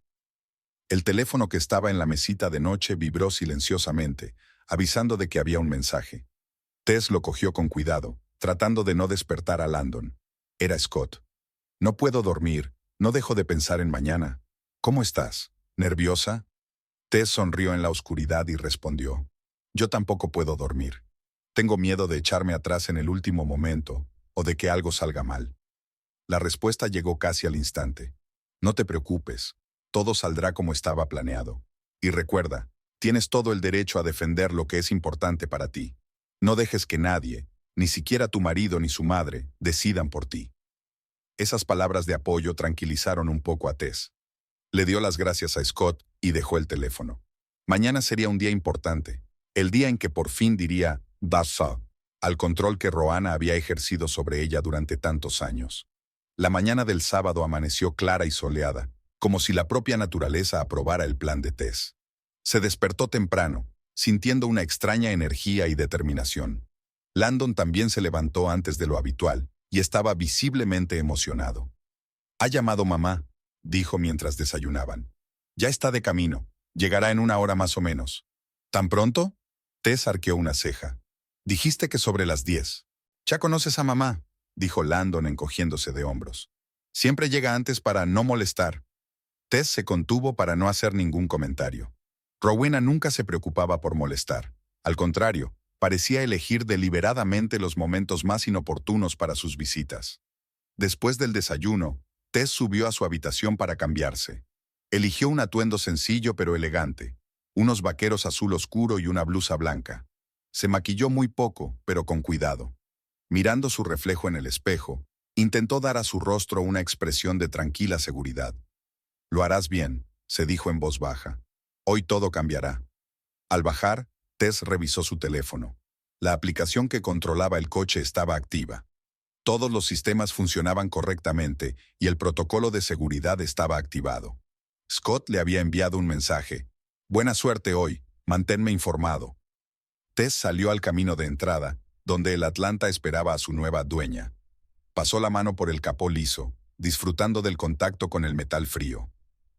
Speaker 1: El teléfono que estaba en la mesita de noche vibró silenciosamente, avisando de que había un mensaje. Tess lo cogió con cuidado, tratando de no despertar a Landon. Era Scott. No puedo dormir, no dejo de pensar en mañana. ¿Cómo estás? ¿Nerviosa? Tess sonrió en la oscuridad y respondió: yo tampoco puedo dormir. Tengo miedo de echarme atrás en el último momento o de que algo salga mal. La respuesta llegó casi al instante. No te preocupes, todo saldrá como estaba planeado. Y recuerda, tienes todo el derecho a defender lo que es importante para ti. No dejes que nadie, ni siquiera tu marido ni su madre, decidan por ti. Esas palabras de apoyo tranquilizaron un poco a Tess. Le dio las gracias a Scott y dejó el teléfono. Mañana sería un día importante, el día en que por fin diría "That's all" al control que Roanna había ejercido sobre ella durante tantos años. La mañana del sábado amaneció clara y soleada, como si la propia naturaleza aprobara el plan de Tess. Se despertó temprano, sintiendo una extraña energía y determinación. Landon también se levantó antes de lo habitual y estaba visiblemente emocionado. «Ha llamado mamá», dijo mientras desayunaban. «Ya está de camino. Llegará en 1 hora más o menos». «¿Tan pronto?» Tess arqueó una ceja. «Dijiste que sobre las 10. «Ya conoces a mamá», dijo Landon encogiéndose de hombros. «Siempre llega antes para no molestar». Tess se contuvo para no hacer ningún comentario. Rowena nunca se preocupaba por molestar. Al contrario, parecía elegir deliberadamente los momentos más inoportunos para sus visitas. Después del desayuno, Tess subió a su habitación para cambiarse. Eligió un atuendo sencillo pero elegante, unos vaqueros azul oscuro y una blusa blanca. Se maquilló muy poco, pero con cuidado. Mirando su reflejo en el espejo, intentó dar a su rostro una expresión de tranquila seguridad. «Lo harás bien», se dijo en voz baja. «Hoy todo cambiará». Al bajar, Tess revisó su teléfono. La aplicación que controlaba el coche estaba activa. Todos los sistemas funcionaban correctamente y el protocolo de seguridad estaba activado. Scott le había enviado un mensaje: «Buena suerte hoy, manténme informado». Tess salió al camino de entrada, donde el Atlanta esperaba a su nueva dueña. Pasó la mano por el capó liso, disfrutando del contacto con el metal frío.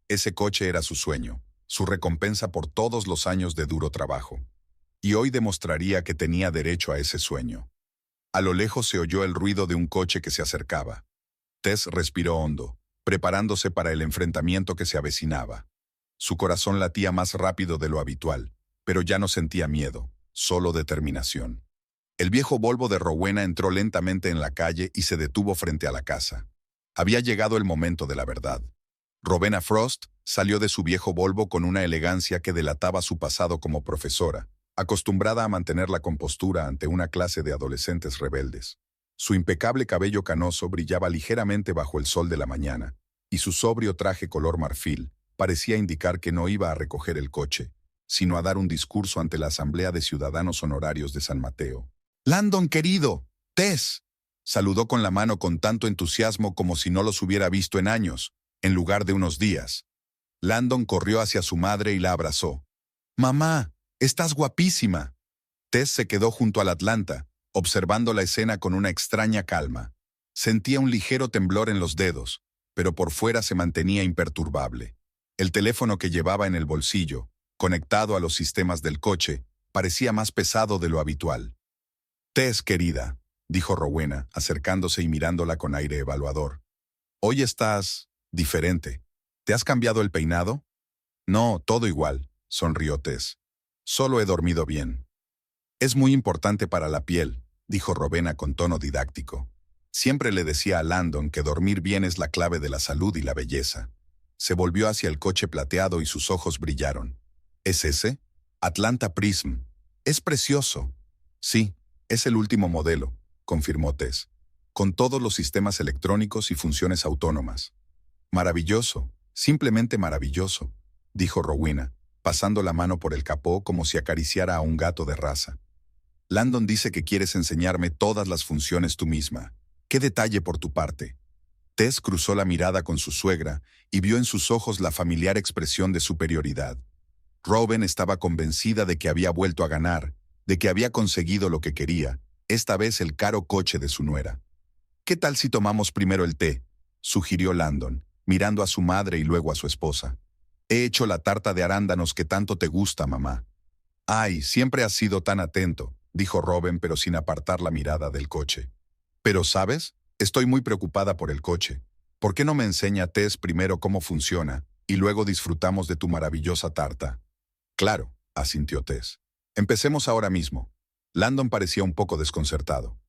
Speaker 1: Ese coche era su sueño, su recompensa por todos los años de duro trabajo. Y hoy demostraría que tenía derecho a ese sueño. A lo lejos se oyó el ruido de un coche que se acercaba. Tess respiró hondo, preparándose para el enfrentamiento que se avecinaba. Su corazón latía más rápido de lo habitual, pero ya no sentía miedo, solo determinación. El viejo Volvo de Rowena entró lentamente en la calle y se detuvo frente a la casa. Había llegado el momento de la verdad. Rowena Frost salió de su viejo Volvo con una elegancia que delataba su pasado como profesora, acostumbrada a mantener la compostura ante una clase de adolescentes rebeldes. Su impecable cabello canoso brillaba ligeramente bajo el sol de la mañana, y su sobrio traje color marfil parecía indicar que no iba a recoger el coche, sino a dar un discurso ante la Asamblea de Ciudadanos Honorarios de San Mateo. «Landon, querido, Tess», saludó con la mano con tanto entusiasmo como si no los hubiera visto en años, en lugar de unos días. Landon corrió hacia su madre y la abrazó. «Mamá, estás guapísima». Tess se quedó junto al Atlanta, observando la escena con una extraña calma. Sentía un ligero temblor en los dedos, pero por fuera se mantenía imperturbable. El teléfono que llevaba en el bolsillo, conectado a los sistemas del coche, parecía más pesado de lo habitual. «Tess, querida», dijo Rowena, acercándose y mirándola con aire evaluador. «Hoy estás diferente. ¿Te has cambiado el peinado?» «No, todo igual», sonrió Tess. «Solo he dormido bien». «Es muy importante para la piel», dijo Rowena con tono didáctico. Siempre le decía a Landon que dormir bien es la clave de la salud y la belleza. Se volvió hacia el coche plateado y sus ojos brillaron. «¿Es ese? Atlanta Prism. Es precioso». «Sí, es el último modelo», confirmó Tess, «con todos los sistemas electrónicos y funciones autónomas». «Maravilloso, simplemente maravilloso», dijo Rowena, pasando la mano por el capó como si acariciara a un gato de raza. «Landon dice que quieres enseñarme todas las funciones tú misma. ¡Qué detalle por tu parte!». Tess cruzó la mirada con su suegra y vio en sus ojos la familiar expresión de superioridad. Robin estaba convencida de que había vuelto a ganar, de que había conseguido lo que quería, esta vez el caro coche de su nuera. «¿Qué tal si tomamos primero el té?», sugirió Landon, mirando a su madre y luego a su esposa. «He hecho la tarta de arándanos que tanto te gusta, mamá». «Ay, siempre has sido tan atento», dijo Robin, pero sin apartar la mirada del coche. «Pero, ¿sabes? Estoy muy preocupada por el coche. ¿Por qué no me enseña Tess primero cómo funciona y luego disfrutamos de tu maravillosa tarta?» Claro, asintió Tess. Empecemos ahora mismo. Landon parecía un poco desconcertado.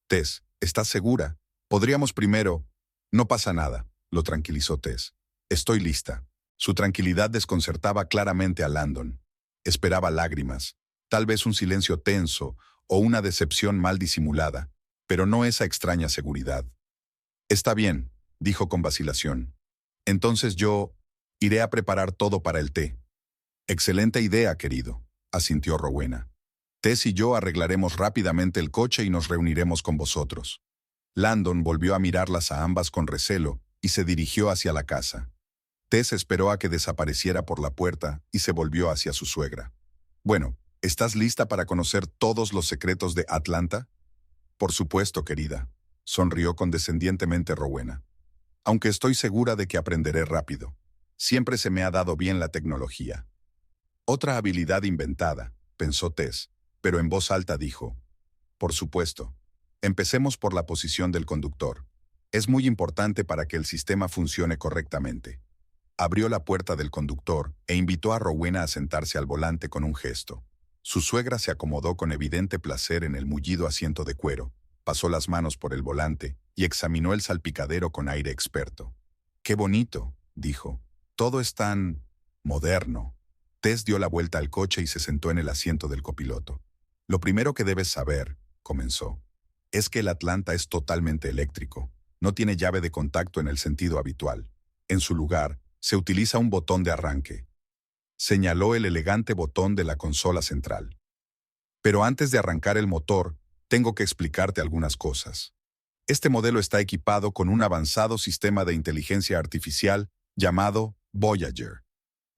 Speaker 1: Tess, ¿estás segura? Podríamos primero... No pasa nada, lo tranquilizó Tess. Estoy lista. Su tranquilidad desconcertaba claramente a Landon. Esperaba lágrimas, tal vez un silencio tenso o una decepción mal disimulada, pero no esa extraña seguridad. Está bien, dijo con vacilación. Entonces yo iré a preparar todo para el té. Excelente idea, querido, asintió Rowena. Tess y yo arreglaremos rápidamente el coche y nos reuniremos con vosotros. Landon volvió a mirarlas a ambas con recelo y se dirigió hacia la casa. Tess esperó a que desapareciera por la puerta y se volvió hacia su suegra. Bueno, ¿estás lista para conocer todos los secretos de Atlanta? Por supuesto, querida, sonrió condescendientemente Rowena. Aunque estoy segura de que aprenderé rápido. Siempre se me ha dado bien la tecnología. Otra habilidad inventada, pensó Tess, pero en voz alta dijo. Por supuesto. Empecemos por la posición del conductor. Es muy importante para que el sistema funcione correctamente. Abrió la puerta del conductor e invitó a Rowena a sentarse al volante con un gesto. Su suegra se acomodó con evidente placer en el mullido asiento de cuero, pasó las manos por el volante y examinó el salpicadero con aire experto. «Qué bonito», dijo. «Todo es tan... moderno». Tess dio la vuelta al coche y se sentó en el asiento del copiloto. «Lo primero que debes saber», comenzó, «es que el Atlanta es totalmente eléctrico. No tiene llave de contacto en el sentido habitual. En su lugar, se utiliza un botón de arranque». Señaló el elegante botón de la consola central. «Pero antes de arrancar el motor, tengo que explicarte algunas cosas. Este modelo está equipado con un avanzado sistema de inteligencia artificial llamado Voyager.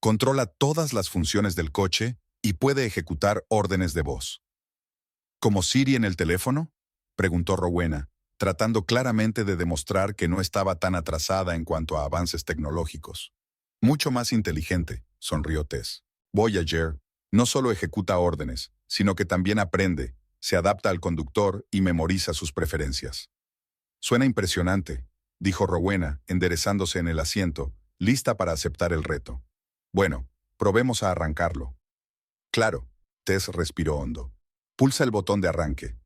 Speaker 1: Controla todas las funciones del coche y puede ejecutar órdenes de voz». «¿Como Siri en el teléfono?», preguntó Rowena, tratando claramente de demostrar que no estaba tan atrasada en cuanto a avances tecnológicos. «Mucho más inteligente», sonrió Tess. «Voyager no solo ejecuta órdenes, sino que también aprende, se adapta al conductor y memoriza sus preferencias». «Suena impresionante», dijo Rowena, enderezándose en el asiento, lista para aceptar el reto. «Bueno, probemos a arrancarlo». «Claro», Tess respiró hondo. «Pulsa el botón de arranque».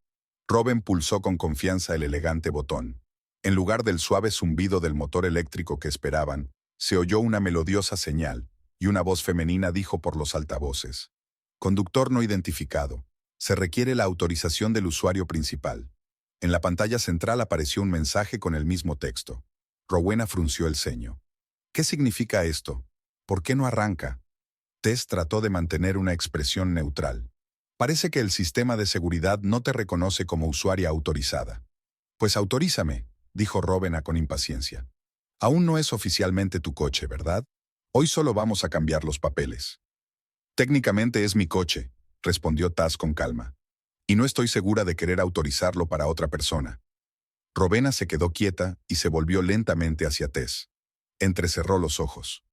Speaker 1: Robin pulsó con confianza el elegante botón. En lugar del suave zumbido del motor eléctrico que esperaban, se oyó una melodiosa señal, y una voz femenina dijo por los altavoces. «Conductor no identificado. Se requiere la autorización del usuario principal». En la pantalla central apareció un mensaje con el mismo texto. Rowena frunció el ceño. «¿Qué significa esto? ¿Por qué no arranca?» Tess trató de mantener una expresión neutral. «Parece que el sistema de seguridad no te reconoce como usuaria autorizada». «Pues autorízame», dijo Rowena con impaciencia. «Aún no es oficialmente tu coche, ¿verdad? Hoy solo vamos a cambiar los papeles». «Técnicamente es mi coche», respondió Tess con calma. «Y no estoy segura de querer autorizarlo para otra persona». Rowena se quedó quieta y se volvió lentamente hacia Tess. Entrecerró los ojos.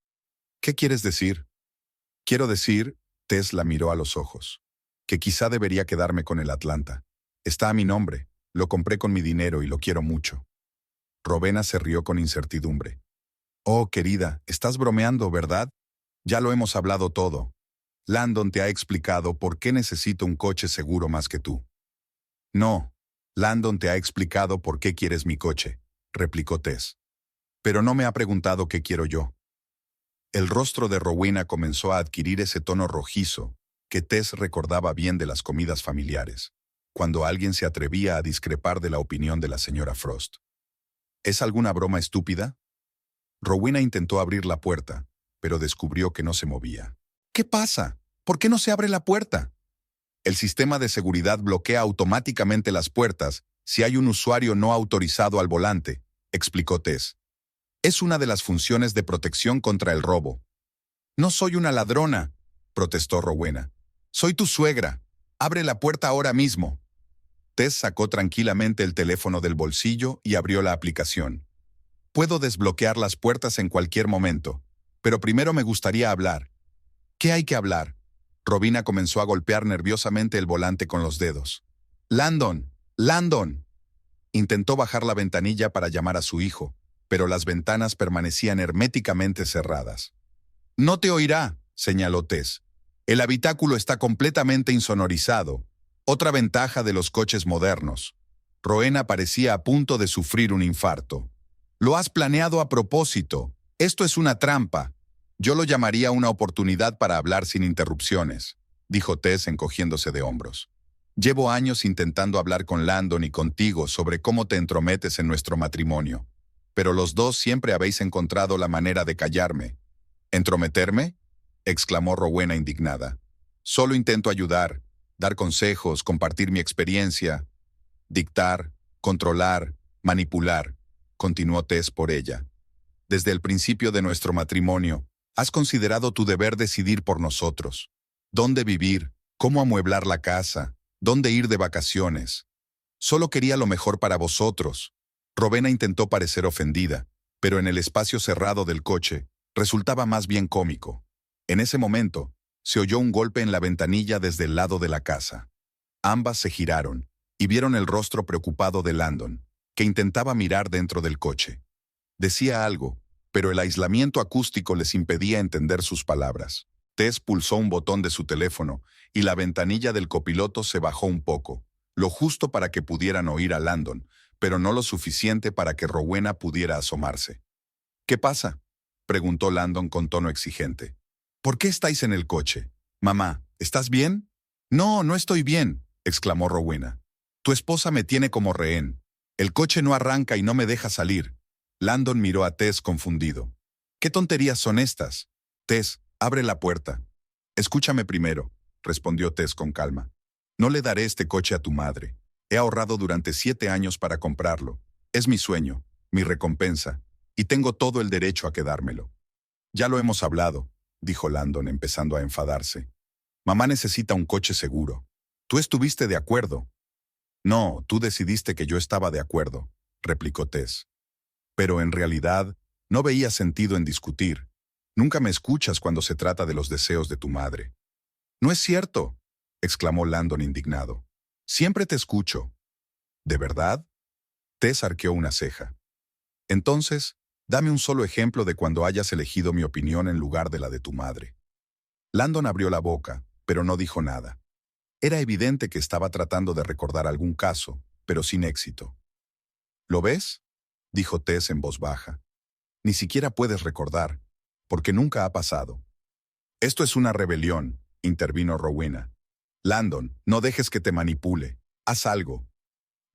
Speaker 1: «¿Qué quieres decir?» «Quiero decir», Tess la miró a los ojos, «que quizá debería quedarme con el Atlanta. Está a mi nombre, lo compré con mi dinero y lo quiero mucho». Rowena se rió con incertidumbre. «Oh, querida, estás bromeando, ¿verdad? Ya lo hemos hablado todo. Landon te ha explicado por qué necesito un coche seguro más que tú». «No, Landon te ha explicado por qué quieres mi coche», replicó Tess. «Pero no me ha preguntado qué quiero yo». El rostro de Rowena comenzó a adquirir ese tono rojizo que Tess recordaba bien de las comidas familiares, cuando alguien se atrevía a discrepar de la opinión de la señora Frost. «¿Es alguna broma estúpida?» Rowena intentó abrir la puerta, pero descubrió que no se movía. «¿Qué pasa? ¿Por qué no se abre la puerta?» «El sistema de seguridad bloquea automáticamente las puertas si hay un usuario no autorizado al volante», explicó Tess. «Es una de las funciones de protección contra el robo». «No soy una ladrona», protestó Rowena. «Soy tu suegra. Abre la puerta ahora mismo». Tess sacó tranquilamente el teléfono del bolsillo y abrió la aplicación. «Puedo desbloquear las puertas en cualquier momento, pero primero me gustaría hablar». «¿Qué hay que hablar?» Rowena comenzó a golpear nerviosamente el volante con los dedos. «Landon, Landon». Intentó bajar la ventanilla para llamar a su hijo, pero las ventanas permanecían herméticamente cerradas. «No te oirá», señaló Tess. El habitáculo está completamente insonorizado. Otra ventaja de los coches modernos. Rowena parecía a punto de sufrir un infarto. Lo has planeado a propósito. Esto es una trampa. Yo lo llamaría una oportunidad para hablar sin interrupciones, dijo Tess encogiéndose de hombros. Llevo años intentando hablar con Landon y contigo sobre cómo te entrometes en nuestro matrimonio, pero los dos siempre habéis encontrado la manera de callarme. ¿Entrometerme?, exclamó Rowena indignada. Solo intento ayudar, dar consejos, compartir mi experiencia. Dictar, controlar, manipular, continuó Tess por ella. Desde el principio de nuestro matrimonio, has considerado tu deber decidir por nosotros. Dónde vivir, cómo amueblar la casa, dónde ir de vacaciones. Solo quería lo mejor para vosotros. Rowena intentó parecer ofendida, pero en el espacio cerrado del coche resultaba más bien cómico. En ese momento, se oyó un golpe en la ventanilla desde el lado de la casa. Ambas se giraron y vieron el rostro preocupado de Landon, que intentaba mirar dentro del coche. Decía algo, pero el aislamiento acústico les impedía entender sus palabras. Tess pulsó un botón de su teléfono y la ventanilla del copiloto se bajó un poco, lo justo para que pudieran oír a Landon, pero no lo suficiente para que Rowena pudiera asomarse. ¿Qué pasa?, preguntó Landon con tono exigente. ¿Por qué estáis en el coche? Mamá, ¿estás bien? No, no estoy bien, exclamó Rowena. Tu esposa me tiene como rehén. El coche no arranca y no me deja salir. Landon miró a Tess confundido. ¿Qué tonterías son estas? Tess, abre la puerta. Escúchame primero, respondió Tess con calma. No le daré este coche a tu madre. He ahorrado durante 7 años para comprarlo. Es mi sueño, mi recompensa, y tengo todo el derecho a quedármelo. Ya lo hemos hablado, dijo Landon empezando a enfadarse. Mamá necesita un coche seguro. Tú estuviste de acuerdo. No, tú decidiste que yo estaba de acuerdo, replicó Tess. Pero en realidad, no veía sentido en discutir. Nunca me escuchas cuando se trata de los deseos de tu madre. No es cierto, exclamó Landon indignado. Siempre te escucho. ¿De verdad? Tess arqueó una ceja. Entonces, dame un solo ejemplo de cuando hayas elegido mi opinión en lugar de la de tu madre. Landon abrió la boca, pero no dijo nada. Era evidente que estaba tratando de recordar algún caso, pero sin éxito. ¿Lo ves?, dijo Tess en voz baja. Ni siquiera puedes recordar, porque nunca ha pasado. Esto es una rebelión, intervino Rowena. Landon, no dejes que te manipule. Haz algo.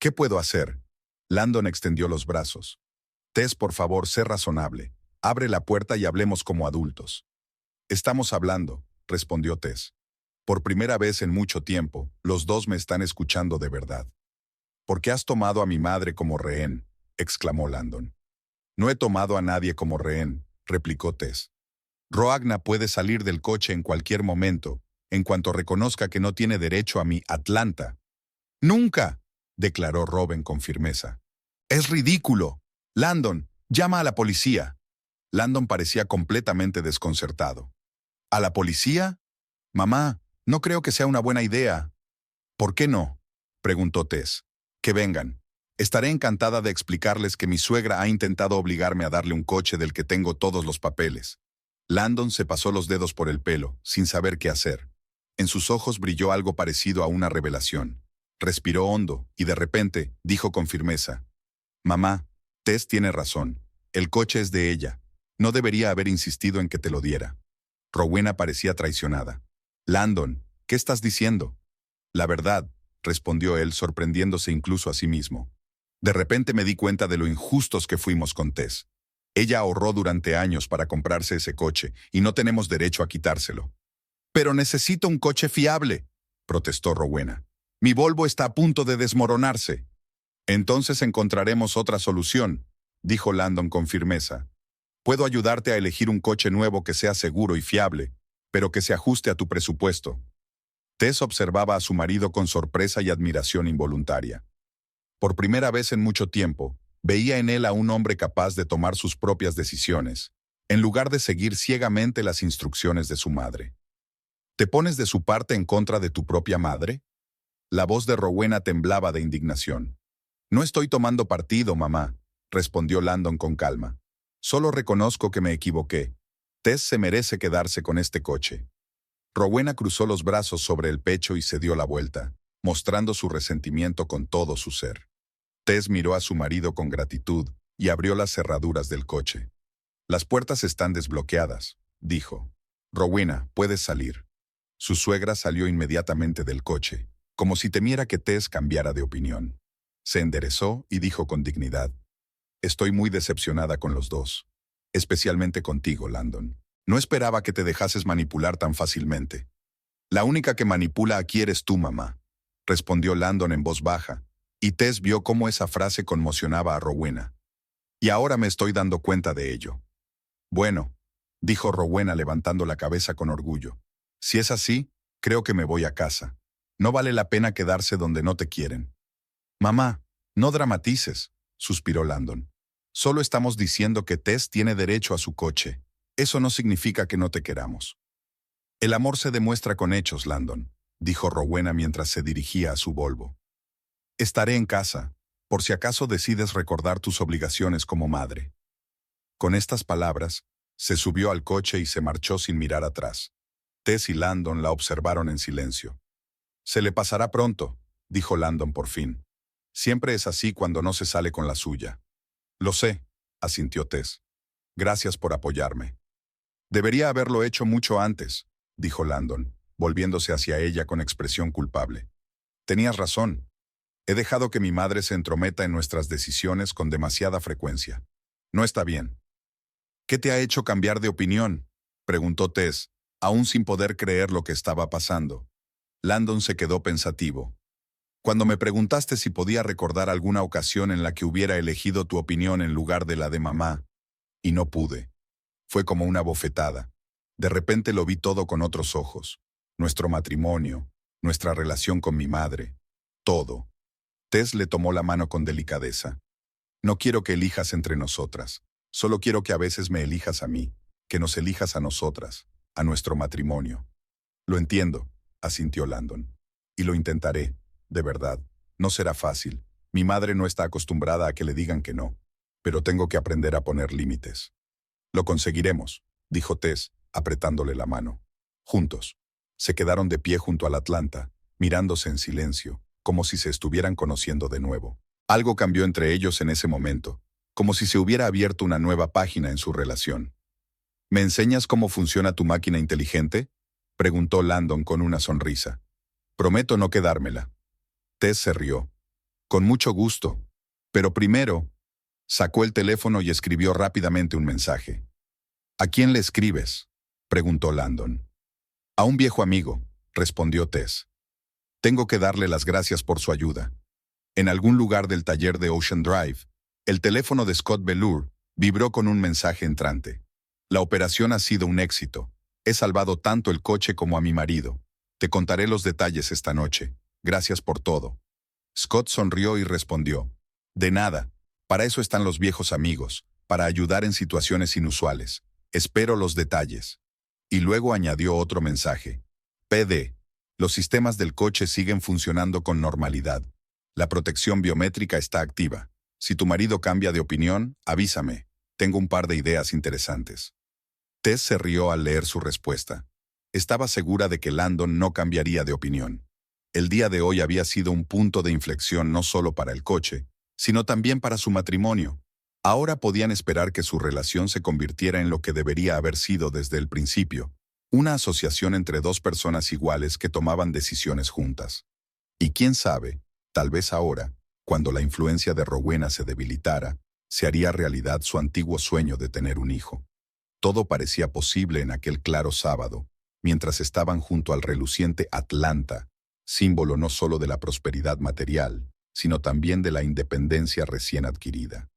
Speaker 1: ¿Qué puedo hacer? Landon extendió los brazos. Tess, por favor, sé razonable. Abre la puerta y hablemos como adultos. Estamos hablando, respondió Tess. Por primera vez en mucho tiempo, los dos me están escuchando de verdad. ¿Por qué has tomado a mi madre como rehén?, exclamó Landon. No he tomado a nadie como rehén, replicó Tess. Rowena puede salir del coche en cualquier momento, en cuanto reconozca que no tiene derecho a mi Atlanta. ¡Nunca!, declaró Robin con firmeza. ¡Es ridículo! Landon, llama a la policía. Landon parecía completamente desconcertado. ¿A la policía? Mamá, no creo que sea una buena idea. ¿Por qué no?, preguntó Tess. Que vengan. Estaré encantada de explicarles que mi suegra ha intentado obligarme a darle un coche del que tengo todos los papeles. Landon se pasó los dedos por el pelo, sin saber qué hacer. En sus ojos brilló algo parecido a una revelación. Respiró hondo y de repente dijo con firmeza: Mamá, Tess tiene razón. El coche es de ella. No debería haber insistido en que te lo diera. Rowena parecía traicionada. Landon, ¿qué estás diciendo? La verdad, respondió él, sorprendiéndose incluso a sí mismo. De repente me di cuenta de lo injustos que fuimos con Tess. Ella ahorró durante años para comprarse ese coche y no tenemos derecho a quitárselo. Pero necesito un coche fiable, protestó Rowena. Mi Volvo está a punto de desmoronarse. Entonces encontraremos otra solución, dijo Landon con firmeza. Puedo ayudarte a elegir un coche nuevo que sea seguro y fiable, pero que se ajuste a tu presupuesto. Tess observaba a su marido con sorpresa y admiración involuntaria. Por primera vez en mucho tiempo, veía en él a un hombre capaz de tomar sus propias decisiones, en lugar de seguir ciegamente las instrucciones de su madre. ¿Te pones de su parte en contra de tu propia madre? La voz de Rowena temblaba de indignación. No estoy tomando partido, mamá, respondió Landon con calma. Solo reconozco que me equivoqué. Tess se merece quedarse con este coche. Rowena cruzó los brazos sobre el pecho y se dio la vuelta, mostrando su resentimiento con todo su ser. Tess miró a su marido con gratitud y abrió las cerraduras del coche. Las puertas están desbloqueadas, dijo. Rowena, puedes salir. Su suegra salió inmediatamente del coche, como si temiera que Tess cambiara de opinión. Se enderezó y dijo con dignidad: Estoy muy decepcionada con los dos. Especialmente contigo, Landon. No esperaba que te dejases manipular tan fácilmente. La única que manipula aquí eres tú, mamá, respondió Landon en voz baja, y Tess vio cómo esa frase conmocionaba a Rowena. Y ahora me estoy dando cuenta de ello. Bueno, dijo Rowena levantando la cabeza con orgullo. Si es así, creo que me voy a casa. No vale la pena quedarse donde no te quieren. Mamá, no dramatices, suspiró Landon. Solo estamos diciendo que Tess tiene derecho a su coche. Eso no significa que no te queramos. El amor se demuestra con hechos, Landon, dijo Rowena mientras se dirigía a su Volvo. Estaré en casa, por si acaso decides recordar tus obligaciones como madre. Con estas palabras, se subió al coche y se marchó sin mirar atrás. Tess y Landon la observaron en silencio. Se le pasará pronto, dijo Landon por fin. Siempre es así cuando no se sale con la suya. Lo sé, asintió Tess. Gracias por apoyarme. Debería haberlo hecho mucho antes, dijo Landon, volviéndose hacia ella con expresión culpable. Tenías razón. He dejado que mi madre se entrometa en nuestras decisiones con demasiada frecuencia. No está bien. ¿Qué te ha hecho cambiar de opinión?, preguntó Tess, aún sin poder creer lo que estaba pasando. Landon se quedó pensativo. Cuando me preguntaste si podía recordar alguna ocasión en la que hubiera elegido tu opinión en lugar de la de mamá, y no pude. Fue como una bofetada. De repente lo vi todo con otros ojos. Nuestro matrimonio, nuestra relación con mi madre, todo. Tess le tomó la mano con delicadeza. No quiero que elijas entre nosotras. Solo quiero que a veces me elijas a mí, que nos elijas a nosotras, a nuestro matrimonio. Lo entiendo, asintió Landon. Y lo intentaré, de verdad. No será fácil. Mi madre no está acostumbrada a que le digan que no, pero tengo que aprender a poner límites. Lo conseguiremos, dijo Tess, apretándole la mano. Juntos. Se quedaron de pie junto al Atlanta, mirándose en silencio, como si se estuvieran conociendo de nuevo. Algo cambió entre ellos en ese momento, como si se hubiera abierto una nueva página en su relación. ¿Me enseñas cómo funciona tu máquina inteligente?, preguntó Landon con una sonrisa. Prometo no quedármela. Tess se rió. Con mucho gusto. Pero primero, sacó el teléfono y escribió rápidamente un mensaje. ¿A quién le escribes?, preguntó Landon. A un viejo amigo, respondió Tess. Tengo que darle las gracias por su ayuda. En algún lugar del taller de Ocean Drive, el teléfono de Scott Bellur vibró con un mensaje entrante. La operación ha sido un éxito. He salvado tanto el coche como a mi marido. Te contaré los detalles esta noche. Gracias por todo. Scott sonrió y respondió. De nada. Para eso están los viejos amigos, para ayudar en situaciones inusuales. Espero los detalles. Y luego añadió otro mensaje. PD. Los sistemas del coche siguen funcionando con normalidad. La protección biométrica está activa. Si tu marido cambia de opinión, avísame. Tengo un par de ideas interesantes. Tess se rió al leer su respuesta. Estaba segura de que Landon no cambiaría de opinión. El día de hoy había sido un punto de inflexión no solo para el coche, sino también para su matrimonio. Ahora podían esperar que su relación se convirtiera en lo que debería haber sido desde el principio, una asociación entre dos personas iguales que tomaban decisiones juntas. Y quién sabe, tal vez ahora, cuando la influencia de Rowena se debilitara, se haría realidad su antiguo sueño de tener un hijo. Todo parecía posible en aquel claro sábado, mientras estaban junto al reluciente Atlanta, símbolo no solo de la prosperidad material, sino también de la independencia recién adquirida.